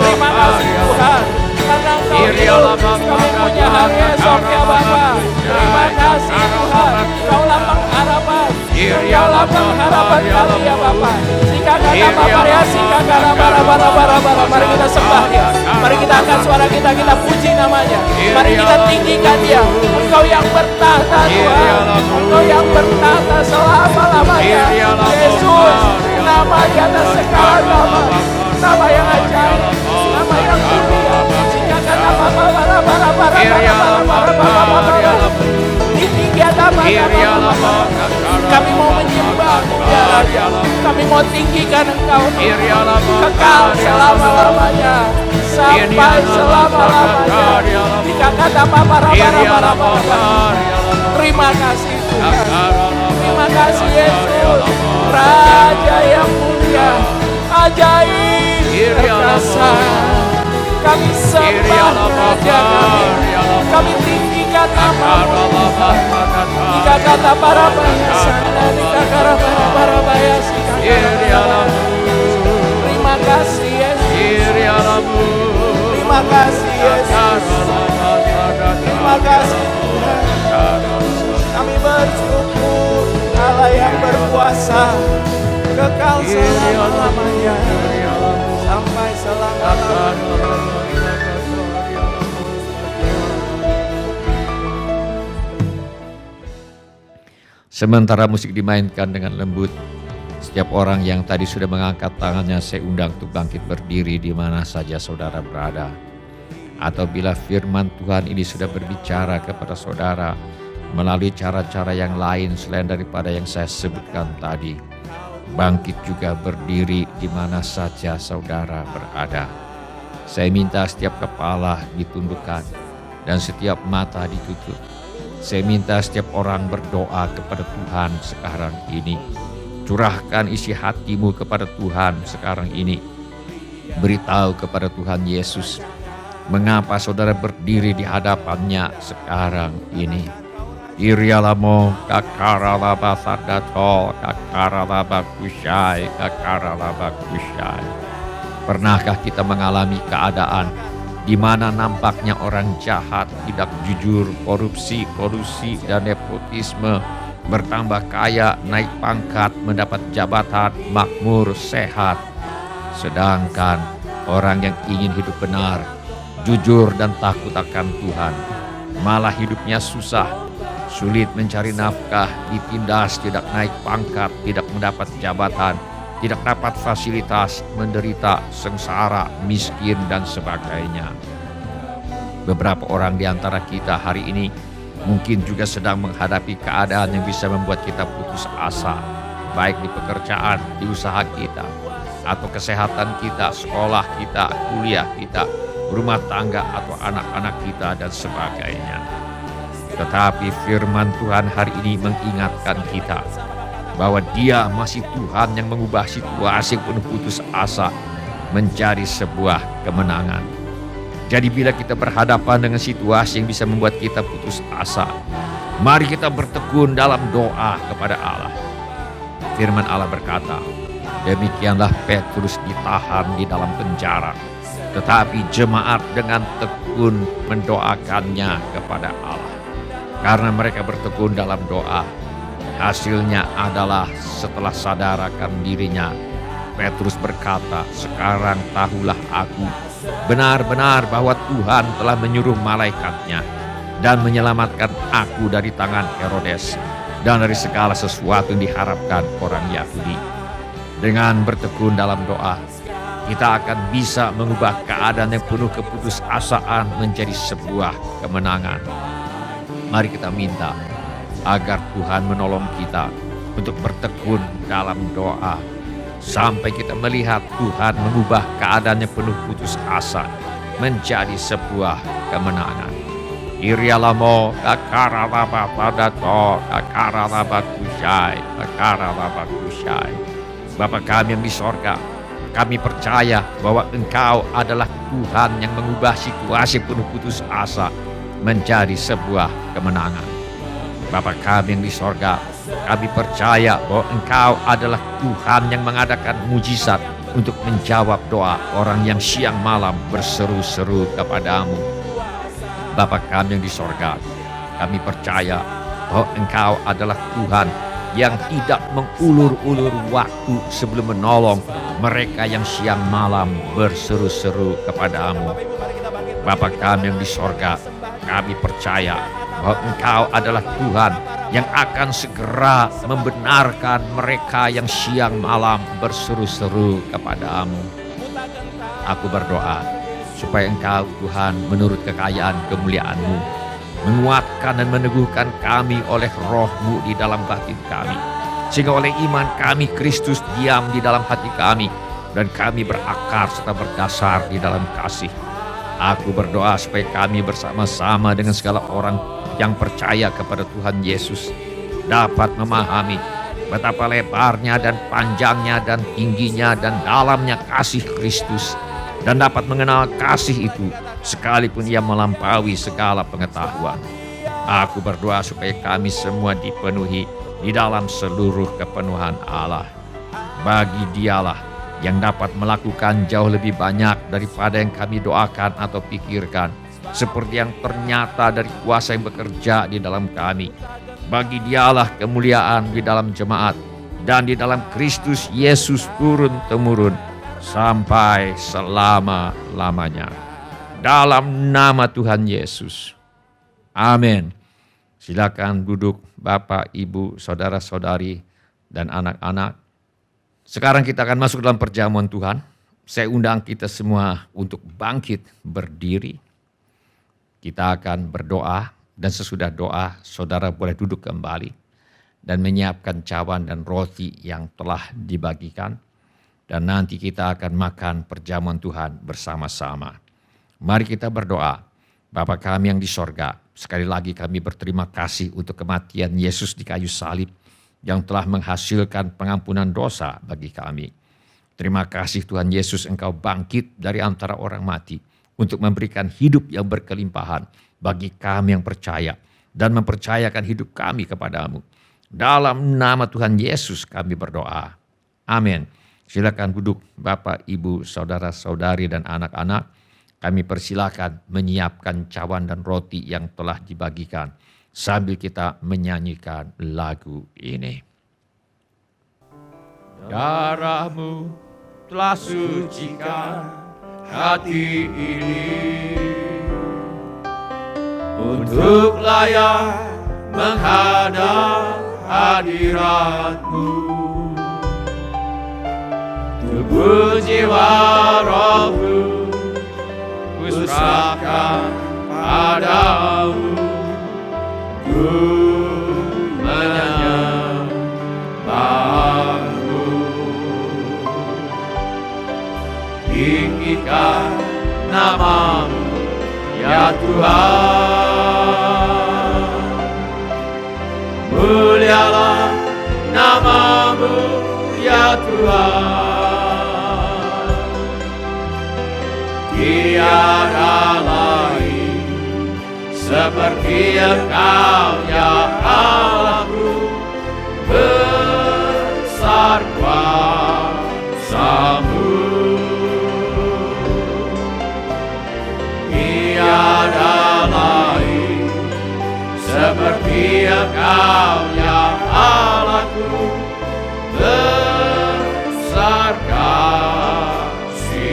terima kasih Tuhan, karena Engkau hidup, kami punya hari esok ya Bapa. Terima kasih Tuhan, Kaulah pengharapan, Kaulah pengharapan kami ya Bapa. Jika kata Bapa ya, jika kata bara, mari kita sembah Dia. Mari kita angkat suara kita, kita puji namanya. Mari kita tinggikan Dia. Engkau yang bertahta Tuhan, Engkau yang bertahta selama-lamanya. Yesus, nama di atas segala nama, nama yang ajaib, nama yang mulia. Jika kata bara, tinggi ada bara, kami mau menyembah-Mu ya Raja. Kami mau tinggikan Engkau kekal selama-lamanya, sampai selama-lamanya. Jika kata bara, terima kasih Tuhan, terima kasih Yesus, Raja yang mulia, ajaib, perkasa. Kami sembah Raja kami tinggikan nama-Mu. Jika kata para bahasa, jika kata para bahasa, terima kasih Yesus, terima kasih Yesus, terima kasih Tuhan. Kami bersyukur Allah yang berkuasa kekal selama-lamanya, sampai selama-lamanya. Sementara musik dimainkan dengan lembut, setiap orang yang tadi sudah mengangkat tangannya saya undang untuk bangkit berdiri di mana saja saudara berada. Atau bila firman Tuhan ini sudah berbicara kepada saudara melalui cara-cara yang lain selain daripada yang saya sebutkan tadi, bangkit juga berdiri di mana saja saudara berada. Saya minta setiap kepala ditundukkan dan setiap mata ditutup. Saya minta setiap orang berdoa kepada Tuhan sekarang ini. Curahkan isi hatimu kepada Tuhan sekarang ini. Beritahu kepada Tuhan Yesus mengapa saudara berdiri di hadapannya sekarang ini. Irialamo kakaralaba sadato kakaralaba kusyai kakaralaba kusyai. Pernahkah kita mengalami keadaan di mana nampaknya orang jahat, tidak jujur, korupsi, kolusi, dan nepotisme, bertambah kaya, naik pangkat, mendapat jabatan, makmur, sehat. Sedangkan orang yang ingin hidup benar, jujur dan takut akan Tuhan, malah hidupnya susah, sulit mencari nafkah, ditindas, tidak naik pangkat, tidak mendapat jabatan, tidak dapat fasilitas, menderita, sengsara, miskin, dan sebagainya. Beberapa orang di antara kita hari ini mungkin juga sedang menghadapi keadaan yang bisa membuat kita putus asa, baik di pekerjaan, di usaha kita, atau kesehatan kita, sekolah kita, kuliah kita, rumah tangga, atau anak-anak kita, dan sebagainya. Tetapi firman Tuhan hari ini mengingatkan kita bahwa Dia masih Tuhan yang mengubah situasi penuh putus asa menjadi sebuah kemenangan. Jadi bila kita berhadapan dengan situasi yang bisa membuat kita putus asa, mari kita bertekun dalam doa kepada Allah. Firman Allah berkata, demikianlah Petrus ditahan di dalam penjara, tetapi jemaat dengan tekun mendoakannya kepada Allah. Karena mereka bertekun dalam doa, hasilnya adalah setelah sadar akan dirinya, Petrus berkata, sekarang tahulah aku benar-benar bahwa Tuhan telah menyuruh malaikatnya dan menyelamatkan aku dari tangan Herodes dan dari segala sesuatu yang diharapkan orang Yahudi. Dengan bertekun dalam doa, kita akan bisa mengubah keadaan yang penuh keputusasaan menjadi sebuah kemenangan. Mari kita minta agar Tuhan menolong kita untuk bertekun dalam doa sampai kita melihat Tuhan mengubah keadaan yang penuh putus asa menjadi sebuah kemenangan. Irialamo kakaralaba padato kakaralaba kusyai kakaralaba kusyai. Bapa kami yang di sorga, Kami percaya bahwa Engkau adalah Tuhan yang mengubah situasi penuh putus asa menjadi sebuah kemenangan. Bapa kami yang di sorga, kami percaya bahwa Engkau adalah Tuhan yang mengadakan mujizat untuk menjawab doa orang yang siang malam berseru-seru kepadamu. Bapa kami yang di sorga, kami percaya bahwa Engkau adalah Tuhan yang tidak mengulur-ulur waktu sebelum menolong mereka yang siang malam berseru-seru kepadamu. Bapa kami yang di sorga, kami percaya bahwa Engkau adalah Tuhan yang akan segera membenarkan mereka yang siang malam berseru-seru kepadamu. Aku berdoa supaya Engkau Tuhan menurut kekayaan kemuliaan-Mu menguatkan dan meneguhkan kami oleh roh-Mu di dalam batin kami. Sehingga oleh iman kami Kristus diam di dalam hati kami dan kami berakar serta berdasar di dalam kasih. Aku berdoa supaya kami bersama-sama dengan segala orang yang percaya kepada Tuhan Yesus dapat memahami betapa lebarnya dan panjangnya dan tingginya dan dalamnya kasih Kristus, dan dapat mengenal kasih itu sekalipun ia melampaui segala pengetahuan. Aku berdoa supaya kami semua dipenuhi di dalam seluruh kepenuhan Allah. Bagi Dialah yang dapat melakukan jauh lebih banyak daripada yang kami doakan atau pikirkan, seperti yang ternyata dari kuasa yang bekerja di dalam kami. Bagi Dialah kemuliaan di dalam jemaat dan di dalam Kristus Yesus turun-temurun sampai selama-lamanya. Dalam nama Tuhan Yesus. Amin. Silakan duduk Bapak, Ibu, Saudara-saudari, dan anak-anak. Sekarang kita akan masuk dalam perjamuan Tuhan. Saya undang kita semua untuk bangkit berdiri. Kita akan berdoa, dan sesudah doa saudara boleh duduk kembali dan menyiapkan cawan dan roti yang telah dibagikan. Dan nanti kita akan makan perjamuan Tuhan bersama-sama. Mari kita berdoa. Bapa kami yang di sorga, sekali lagi kami berterima kasih untuk kematian Yesus di kayu salib yang telah menghasilkan pengampunan dosa bagi kami. Terima kasih Tuhan Yesus, Engkau bangkit dari antara orang mati untuk memberikan hidup yang berkelimpahan bagi kami yang percaya dan mempercayakan hidup kami kepadamu. Dalam nama Tuhan Yesus kami berdoa. Amin. Silakan duduk Bapak, Ibu, Saudara-saudari, dan anak-anak. Kami persilakan menyiapkan cawan dan roti yang telah dibagikan sambil kita menyanyikan lagu ini. Darah-Mu telah sucikan hati ini untuk layak menghadap hadirat-Mu. Tubuh jiwa rohku kuserahkan padamu, ku menyembah-Mu. Tinggikan nama-Mu ya Tuhan, mulialah nama-Mu ya Tuhan. Tiada lain seperti Engkau ya Allahku, besar kuasa-Mu. Tiada lain seperti Engkau ya Allahku, besar kasih-Mu.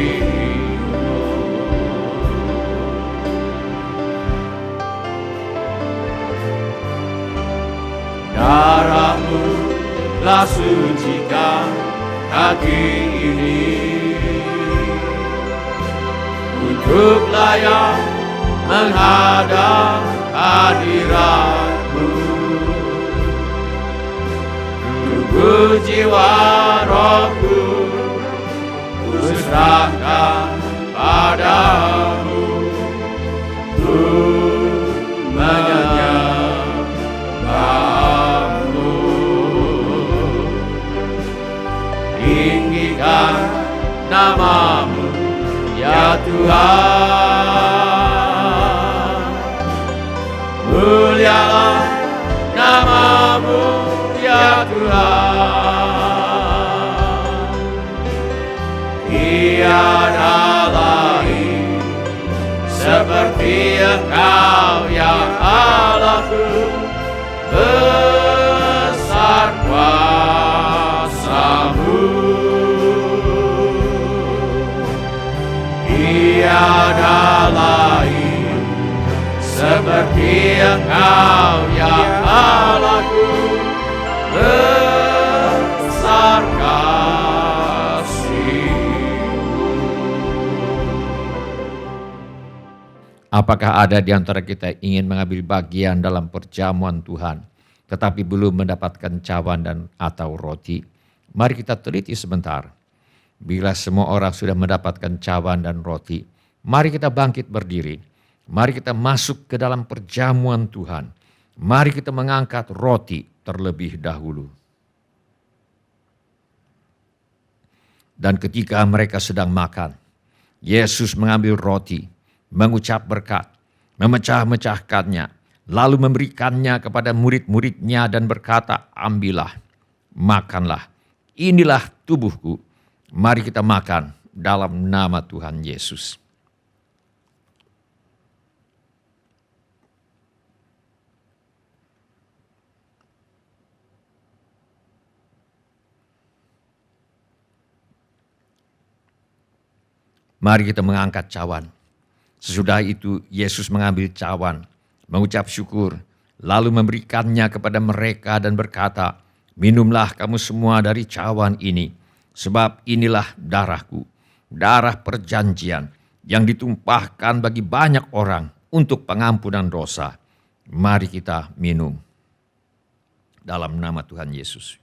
Darah-Mu telah sucikan hati ini untuk layak menghadap hadirat-Mu. Tubuh jiwa rohku kuserahkan padamu, ku menyembah-Mu. Tinggikan namamu ya Tuhan. Mulialah namamu ya Tuhan. Tiada lain seperti Engkau ya Allahku, besar kuasa-Mu. Tiada lain seperti Engkau ya Allahku, besar kasih-Mu. Apakah ada di antara kita ingin mengambil bagian dalam perjamuan Tuhan, tetapi belum mendapatkan cawan dan atau roti? Mari kita teliti sebentar. Bila semua orang sudah mendapatkan cawan dan roti, mari kita bangkit berdiri. Mari kita masuk ke dalam perjamuan Tuhan. Mari kita mengangkat roti terlebih dahulu. Dan ketika mereka sedang makan, Yesus mengambil roti, mengucap berkat, memecah-mecahkannya, lalu memberikannya kepada murid-muridnya dan berkata, ambillah, makanlah, inilah tubuhku. Mari kita makan dalam nama Tuhan Yesus. Mari kita mengangkat cawan. Sesudah itu Yesus mengambil cawan, mengucap syukur, lalu memberikannya kepada mereka dan berkata, minumlah kamu semua dari cawan ini, sebab inilah darahku, darah perjanjian yang ditumpahkan bagi banyak orang untuk pengampunan dosa. Mari kita minum dalam nama Tuhan Yesus.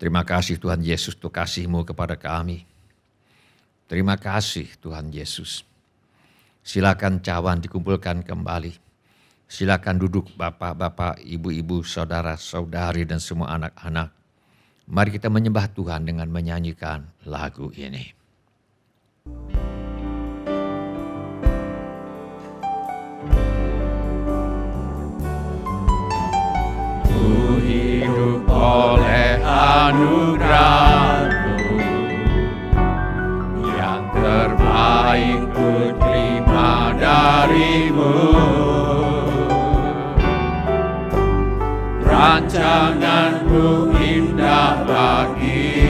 Terima kasih Tuhan Yesus untuk kasih-Mu kepada kami. Terima kasih Tuhan Yesus. Silakan cawan dikumpulkan kembali. Silakan duduk bapak-bapak, ibu-ibu, saudara-saudari dan semua anak-anak. Mari kita menyembah Tuhan dengan menyanyikan lagu ini. Ku hidup oleh anugerah-Mu, yang terbaik ku terima dari-Mu. Rancangan-Mu indah bagiku,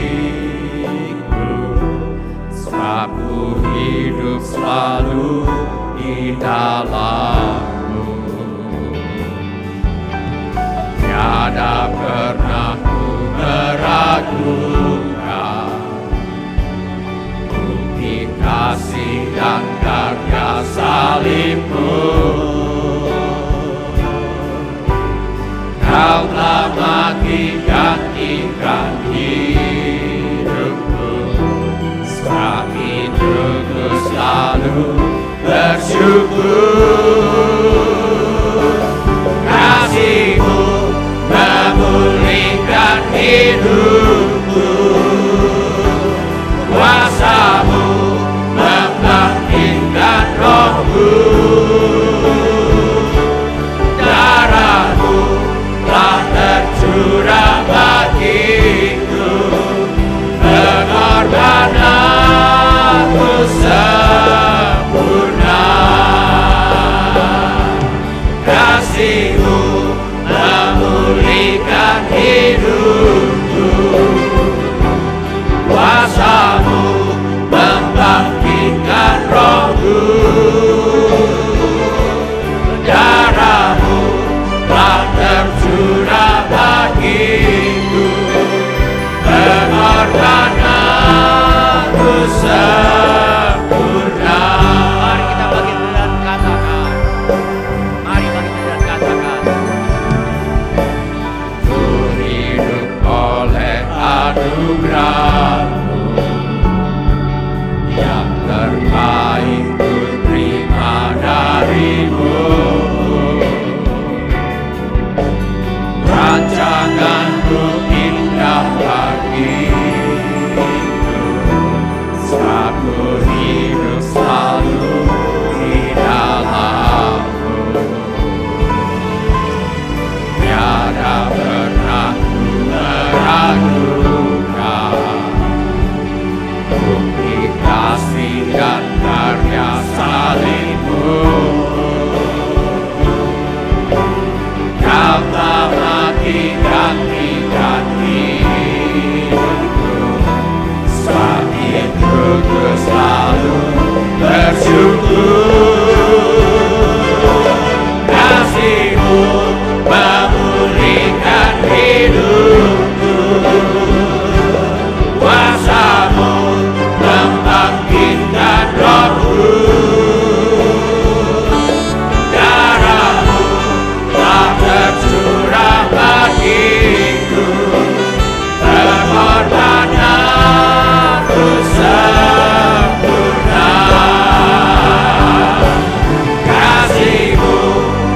sebab ku hidup selalu di dalam-Mu. Tiada pernah ku meragukan bukti kasih dan karya salib-Mu. Kau telah mati gantikan hidupku, sebab itu ku selalu bersyukur. Kasih-Mu memulihkan hidupku, kuasa-Mu membangkitkan rohku. Darah-Mu telah tercurah bagiku, pengorbananmu sempurna. Kasih-Mu memulihkan hidupku, kuasa-Mu membangkitkan rohku. Darah-Mu telah tercurah bagiku, pengorbananmu sempurna. Mari kita bangkit dan katakan, mari bangkit dan katakan, ku hidup oleh anugerah-Mu, yang terbaik ku terima dari-Mu. Rancangan memulihkan hidupku. Kuasa-Mu membangkitkan rohku. Darah-Mu telah tercurah bagiku. Pengorbananku sempurna. Kasih-Mu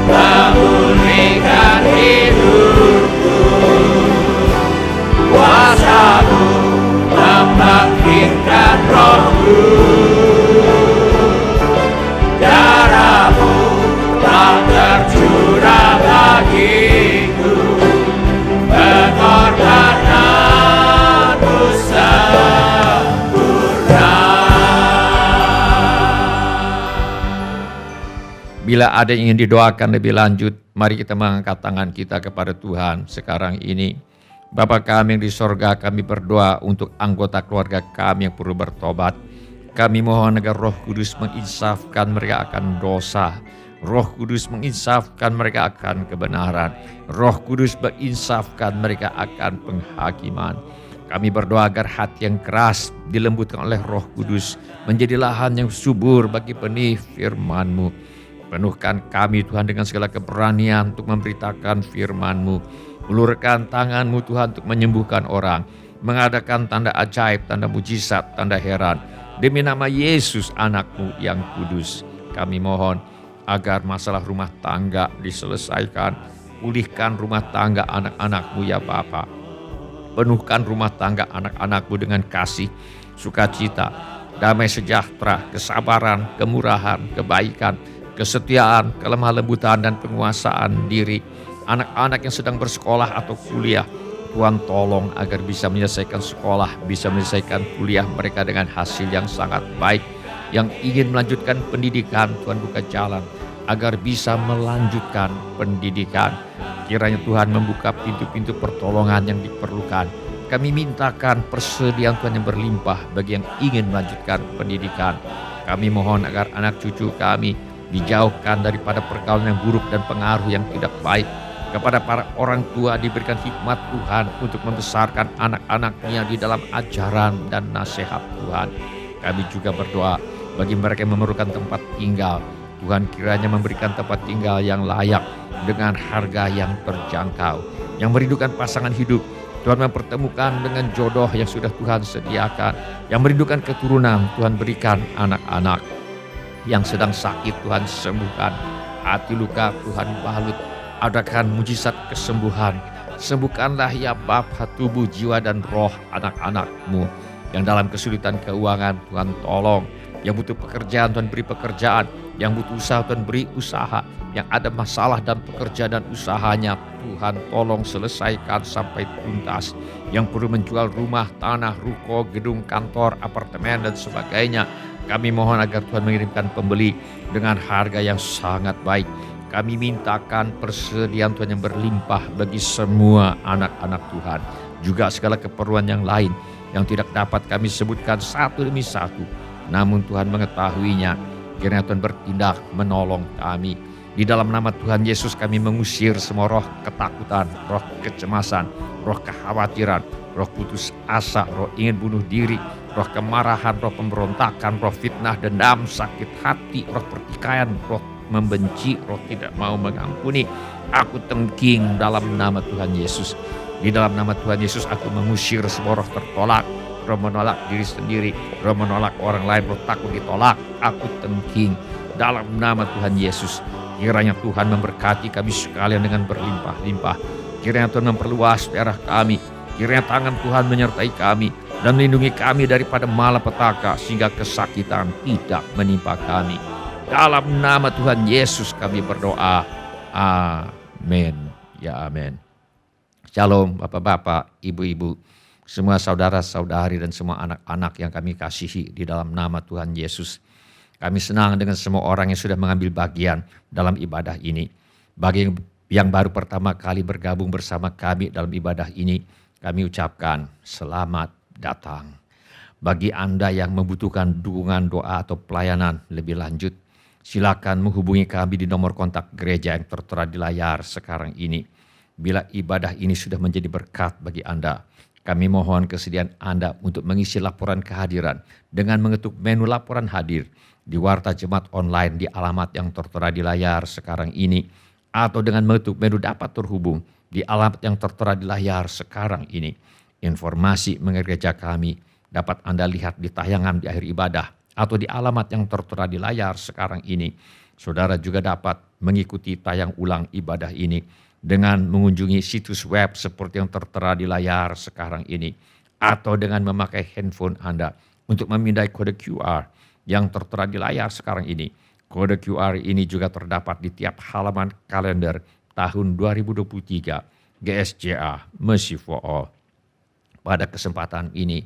memulihkan hidupku. Kuasa-Mu membangkitkan rohku. Darah-Mu telah tercurah bagiku. Pengorbananmu sempurna. Bila ada yang ingin didoakan lebih lanjut, mari kita mengangkat tangan kita kepada Tuhan sekarang ini. Bapa kami yang di sorga, kami berdoa untuk anggota keluarga kami yang perlu bertobat. Kami mohon agar Roh Kudus menginsafkan mereka akan dosa. Roh Kudus menginsafkan mereka akan kebenaran. Roh Kudus menginsafkan mereka akan penghakiman. Kami berdoa agar hati yang keras dilembutkan oleh Roh Kudus menjadi lahan yang subur bagi benih firman-Mu. Penuhkan kami Tuhan dengan segala keberanian untuk memberitakan firman-Mu. Ulurkan tangan-Mu Tuhan untuk menyembuhkan orang, mengadakan tanda ajaib, tanda mujizat, tanda heran. Demi nama Yesus anak-Mu yang kudus, kami mohon agar masalah rumah tangga diselesaikan. Pulihkan rumah tangga anak-anak-Mu ya Bapa. Penuhkan rumah tangga anak-anak-Mu dengan kasih, sukacita, damai sejahtera, kesabaran, kemurahan, kebaikan, kesetiaan, kelemah lembutan, dan penguasaan diri. Anak-anak yang sedang bersekolah atau kuliah, Tuhan tolong agar bisa menyelesaikan sekolah, bisa menyelesaikan kuliah mereka dengan hasil yang sangat baik. Yang ingin melanjutkan pendidikan, Tuhan buka jalan agar bisa melanjutkan pendidikan. Kiranya Tuhan membuka pintu-pintu pertolongan yang diperlukan. Kami mintakan persediaan Tuhan yang berlimpah bagi yang ingin melanjutkan pendidikan. Kami mohon agar anak cucu kami dijauhkan daripada pergaulan yang buruk dan pengaruh yang tidak baik. Kepada para orang tua diberikan hikmat Tuhan untuk membesarkan anak-anaknya di dalam ajaran dan nasihat Tuhan. Kami juga berdoa bagi mereka yang memerlukan tempat tinggal. Tuhan kiranya memberikan tempat tinggal yang layak dengan harga yang terjangkau. Yang merindukan pasangan hidup, Tuhan mempertemukan dengan jodoh yang sudah Tuhan sediakan. Yang merindukan keturunan, Tuhan berikan anak-anak. Yang sedang sakit, Tuhan sembuhkan. Hati luka, Tuhan balut. Adakan mujizat kesembuhan. Sembuhkanlah ya Bapa tubuh, jiwa, dan roh anak-anak-Mu. Yang dalam kesulitan keuangan, Tuhan tolong. Yang butuh pekerjaan, Tuhan beri pekerjaan. Yang butuh usaha, Tuhan beri usaha. Yang ada masalah dalam pekerjaan dan usahanya, Tuhan tolong selesaikan sampai tuntas. Yang perlu menjual rumah, tanah, ruko, gedung, kantor, apartemen, dan sebagainya, kami mohon agar Tuhan mengirimkan pembeli dengan harga yang sangat baik. Kami mintakan persediaan Tuhan yang berlimpah bagi semua anak-anak Tuhan. Juga segala keperluan yang lain yang tidak dapat kami sebutkan satu demi satu. Namun Tuhan mengetahuinya. Kiranya Tuhan bertindak menolong kami. Di dalam nama Tuhan Yesus kami mengusir semua roh ketakutan, roh kecemasan, roh kekhawatiran, roh putus asa, roh ingin bunuh diri, roh kemarahan, roh pemberontakan, roh fitnah, dendam, sakit hati, roh pertikaian, roh membenci, roh tidak mau mengampuni. Aku tengking dalam nama Tuhan Yesus. Di dalam nama Tuhan Yesus aku mengusir semua roh tertolak, roh menolak diri sendiri, roh menolak orang lain, roh takut ditolak. Aku tengking dalam nama Tuhan Yesus. Kiranya Tuhan memberkati kami sekalian dengan berlimpah-limpah. Kiranya Tuhan memperluas daerah kami. Kiranya tangan Tuhan menyertai kami dan melindungi kami daripada malapetaka sehingga kesakitan tidak menimpa kami. Dalam nama Tuhan Yesus kami berdoa. Amin. Ya amin. Shalom Bapak-bapak, Ibu-ibu, semua saudara-saudari dan semua anak-anak yang kami kasihi di dalam nama Tuhan Yesus. Kami senang dengan semua orang yang sudah mengambil bagian dalam ibadah ini. Bagi yang baru pertama kali bergabung bersama kami dalam ibadah ini, kami ucapkan selamat datang. Bagi Anda yang membutuhkan dukungan doa atau pelayanan lebih lanjut, silakan menghubungi kami di nomor kontak gereja yang tertera di layar sekarang ini. Bila ibadah ini sudah menjadi berkat bagi Anda, kami mohon kesediaan Anda untuk mengisi laporan kehadiran dengan mengetuk menu laporan hadir di Warta Jemaat Online di alamat yang tertera di layar sekarang ini, atau dengan mengetuk menu dapat terhubung di alamat yang tertera di layar sekarang ini. Informasi mengenai gereja kami dapat Anda lihat di tayangan di akhir ibadah atau di alamat yang tertera di layar sekarang ini. Saudara juga dapat mengikuti tayang ulang ibadah ini dengan mengunjungi situs web seperti yang tertera di layar sekarang ini, atau dengan memakai handphone Anda untuk memindai kode QR yang tertera di layar sekarang ini. Kode QR ini juga terdapat di tiap halaman kalender tahun 2023 GSJA Mercy for All. Pada kesempatan ini,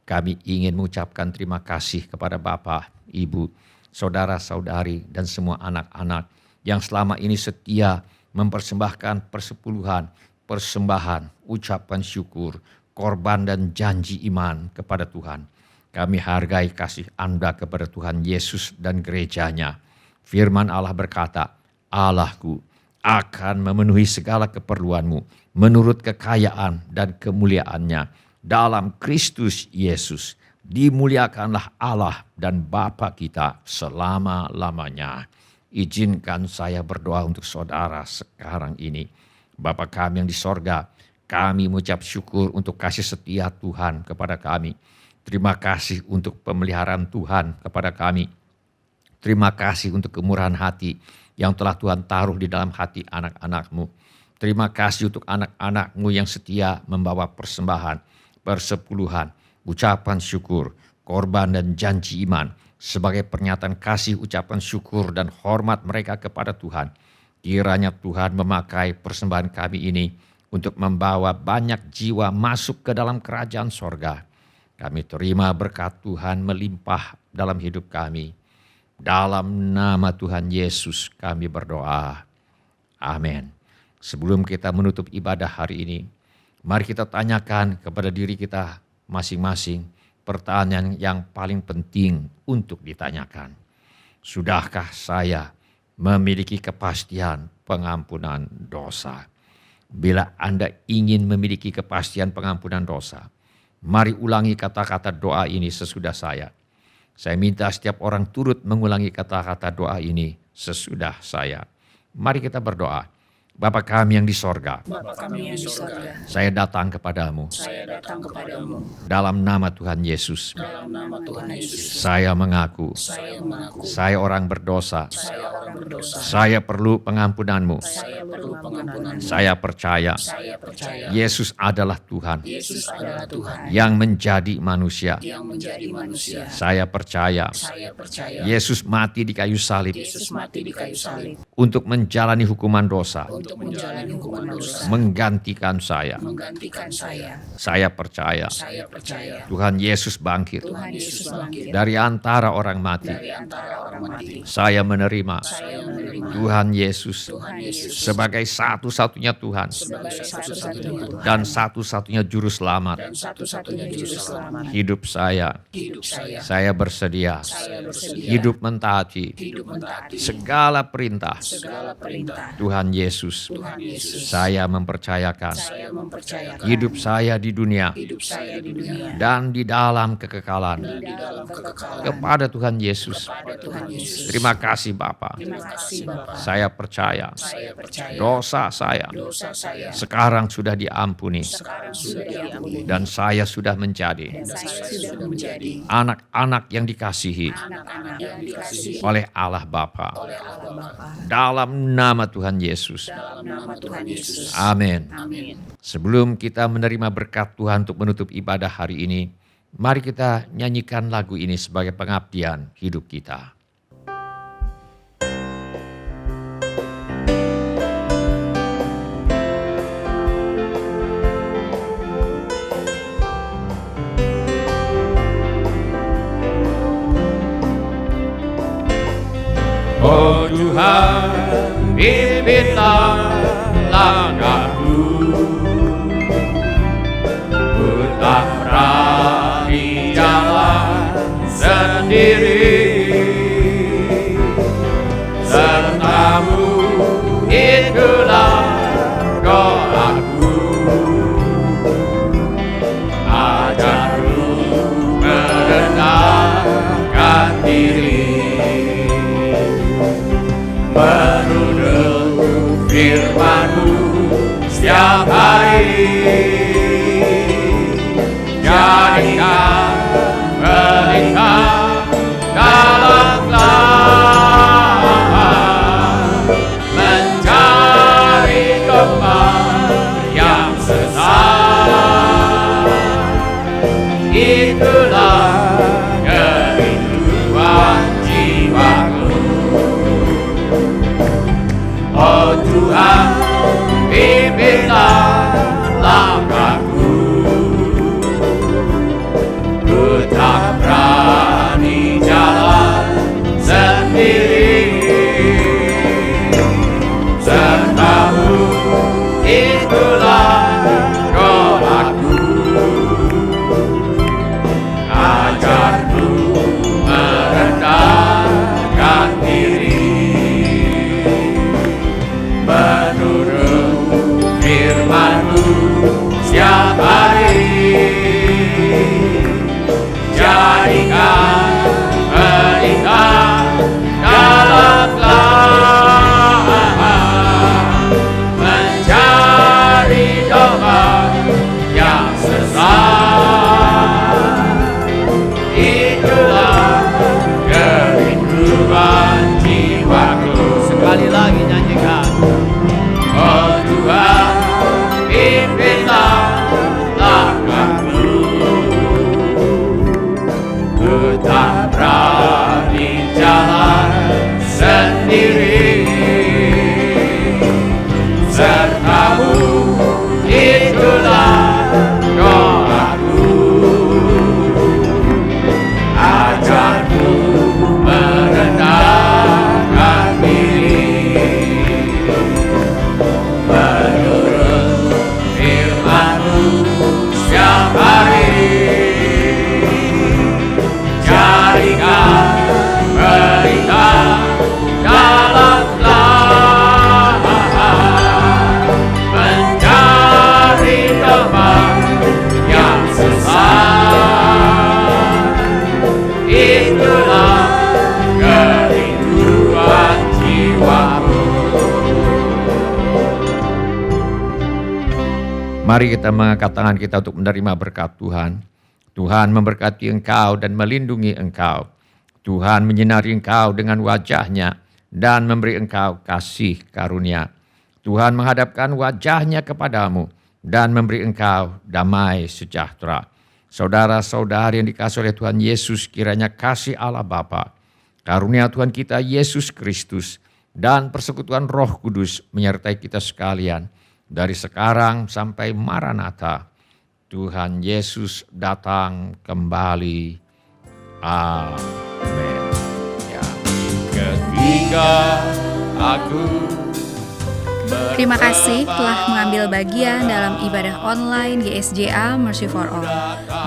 kami ingin mengucapkan terima kasih kepada Bapak, Ibu, saudara-saudari, dan semua anak-anak yang selama ini setia mempersembahkan persepuluhan, persembahan, ucapan syukur, korban dan janji iman kepada Tuhan. Kami hargai kasih Anda kepada Tuhan Yesus dan gerejanya. Firman Allah berkata, Allahku akan memenuhi segala keperluanmu menurut kekayaan dan kemuliaannya dalam Kristus Yesus. Dimuliakanlah Allah dan Bapa kita selama-lamanya. Izinkan saya berdoa untuk saudara sekarang ini. Bapa kami yang di sorga, kami mengucap syukur untuk kasih setia Tuhan kepada kami. Terima kasih untuk pemeliharaan Tuhan kepada kami. Terima kasih untuk kemurahan hati yang telah Tuhan taruh di dalam hati anak-anak-Mu. Terima kasih untuk anak-anak-Mu yang setia membawa persembahan, persepuluhan, ucapan syukur, korban dan janji iman sebagai pernyataan kasih, ucapan syukur dan hormat mereka kepada Tuhan. Kiranya Tuhan memakai persembahan kami ini untuk membawa banyak jiwa masuk ke dalam kerajaan sorga. Kami terima berkat Tuhan melimpah dalam hidup kami. Dalam nama Tuhan Yesus kami berdoa. Amin. Sebelum kita menutup ibadah hari ini, mari kita tanyakan kepada diri kita masing-masing pertanyaan yang paling penting untuk ditanyakan. Sudahkah saya memiliki kepastian pengampunan dosa? Bila Anda ingin memiliki kepastian pengampunan dosa, mari ulangi kata-kata doa ini sesudah saya. Saya minta setiap orang turut mengulangi kata-kata doa ini sesudah saya. Mari kita berdoa. Bapa kami yang di sorga, saya datang kepadamu. Dalam nama Tuhan Yesus, saya mengaku, saya orang berdosa. Saya perlu pengampunanmu. Saya percaya, Yesus adalah Tuhan yang menjadi manusia. Saya percaya, Yesus mati di kayu salib untuk menjalani hukuman dosa. Menggantikan saya. Saya percaya Tuhan Yesus bangkit dari antara orang mati. Saya menerima Tuhan Yesus sebagai satu-satunya Tuhan dan satu-satunya juru selamat hidup saya. Saya bersedia hidup mentaati segala perintah Tuhan Yesus. Saya mempercayakan hidup saya di dunia dan di dalam kekekalan kepada Tuhan Yesus. Terima kasih Bapa. Saya percaya dosa saya sekarang sudah diampuni dan saya sudah menjadi anak-anak yang dikasihi oleh Allah Bapa. Dalam nama Tuhan Yesus. Amin. Sebelum kita menerima berkat Tuhan untuk menutup ibadah hari ini, mari kita nyanyikan lagu ini sebagai pengabdian hidup kita. Oh Tuhan, pimpinlah langkahku, ku tak berani jalan sendiri. kepadamu, itulah doaku. Ajarku merendahkan diri menurut firman-Mu setiap hari. Jadikan mereka dalam lahan mencari tempat yang sesat. Itulah kerinduan jiwaku. Mari kita mengangkat tangan kita untuk menerima berkat Tuhan. Tuhan memberkati engkau dan melindungi engkau. Tuhan menyinari engkau dengan wajah-Nya dan memberi engkau kasih karunia. Tuhan menghadapkan wajah-Nya kepadamu dan memberi engkau damai sejahtera. Saudara-saudari yang dikasihi oleh Tuhan Yesus, kiranya kasih Allah Bapa, karunia Tuhan kita Yesus Kristus, dan persekutuan Roh Kudus menyertai kita sekalian dari sekarang sampai Maranatha. Tuhan Yesus datang kembali. Amin. Ya. Ketika aku Terima kasih telah mengambil bagian dalam ibadah online GSJA Mercy for All.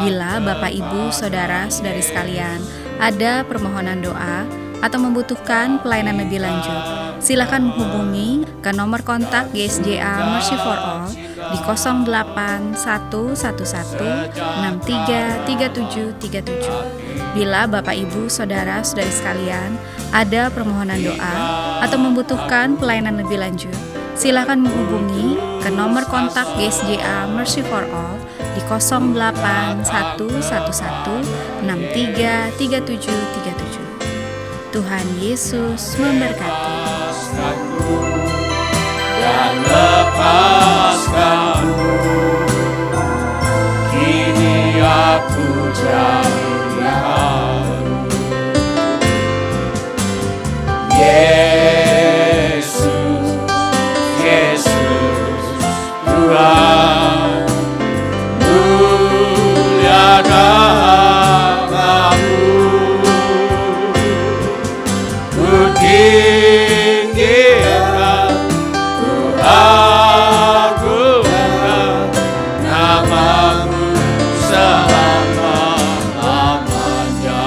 Bila Bapak, Ibu, Saudara, Saudari sekalian ada permohonan doa atau membutuhkan pelayanan lebih lanjut, silakan menghubungi ke nomor kontak GSJA Mercy for All di 081633737. Bila Bapak, Ibu, Saudara, Saudari sekalian ada permohonan doa atau membutuhkan pelayanan lebih lanjut, silakan menghubungi ke nomor kontak GSJA Mercy for All di 08111633737. Tuhan Yesus memberkati. Dan lepaskanmu, kini aku jadi baru. Yesus, Yesus, Tuhan, mulia namamu. Ku tinggikan, ku agungkan namamu selama-lamanya.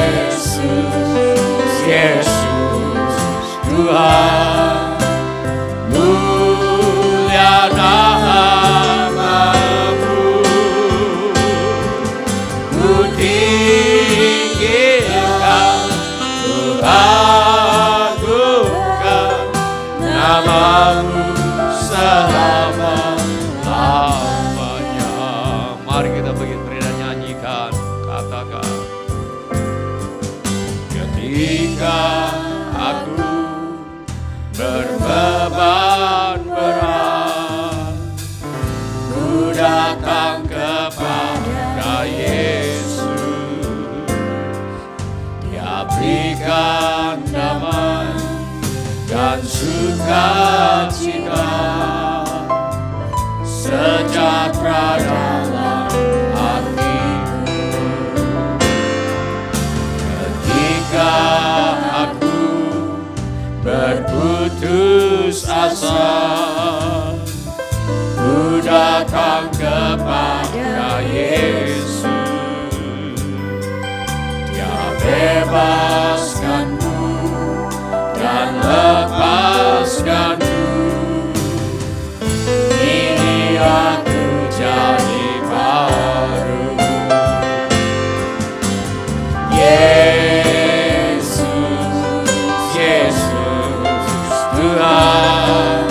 Yesus, Yesus, Tuhan, mulia namamu. Ku tinggikan, ku agungkan namamu selama-lamanya. Mari kita beri dan nyanyikan, katakan. Ketika aku berbeban berat, ku datang kepada Yesus. Dia berikan damai dan sukacita, sejahtera dalam hatiku. Ketika aku berputus asa, ku datang kepada Yesus. Dia bebaskanku dan lepaskanku. Kini aku jadi baru. Yesus, Yesus, Tuhan,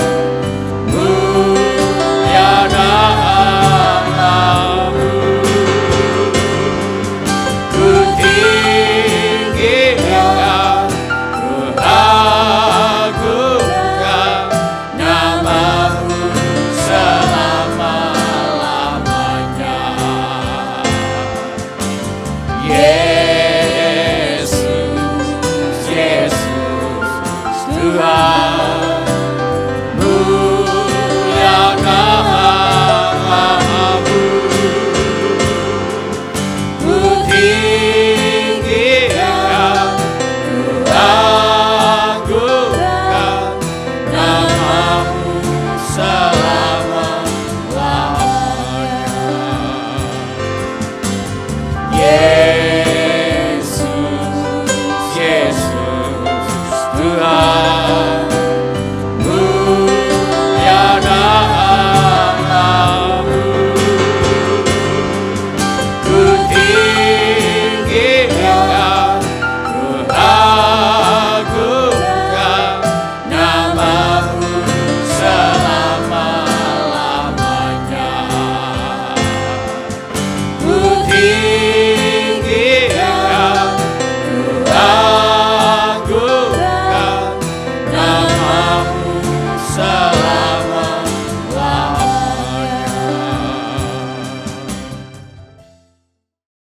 mulia namamu. Tuhan.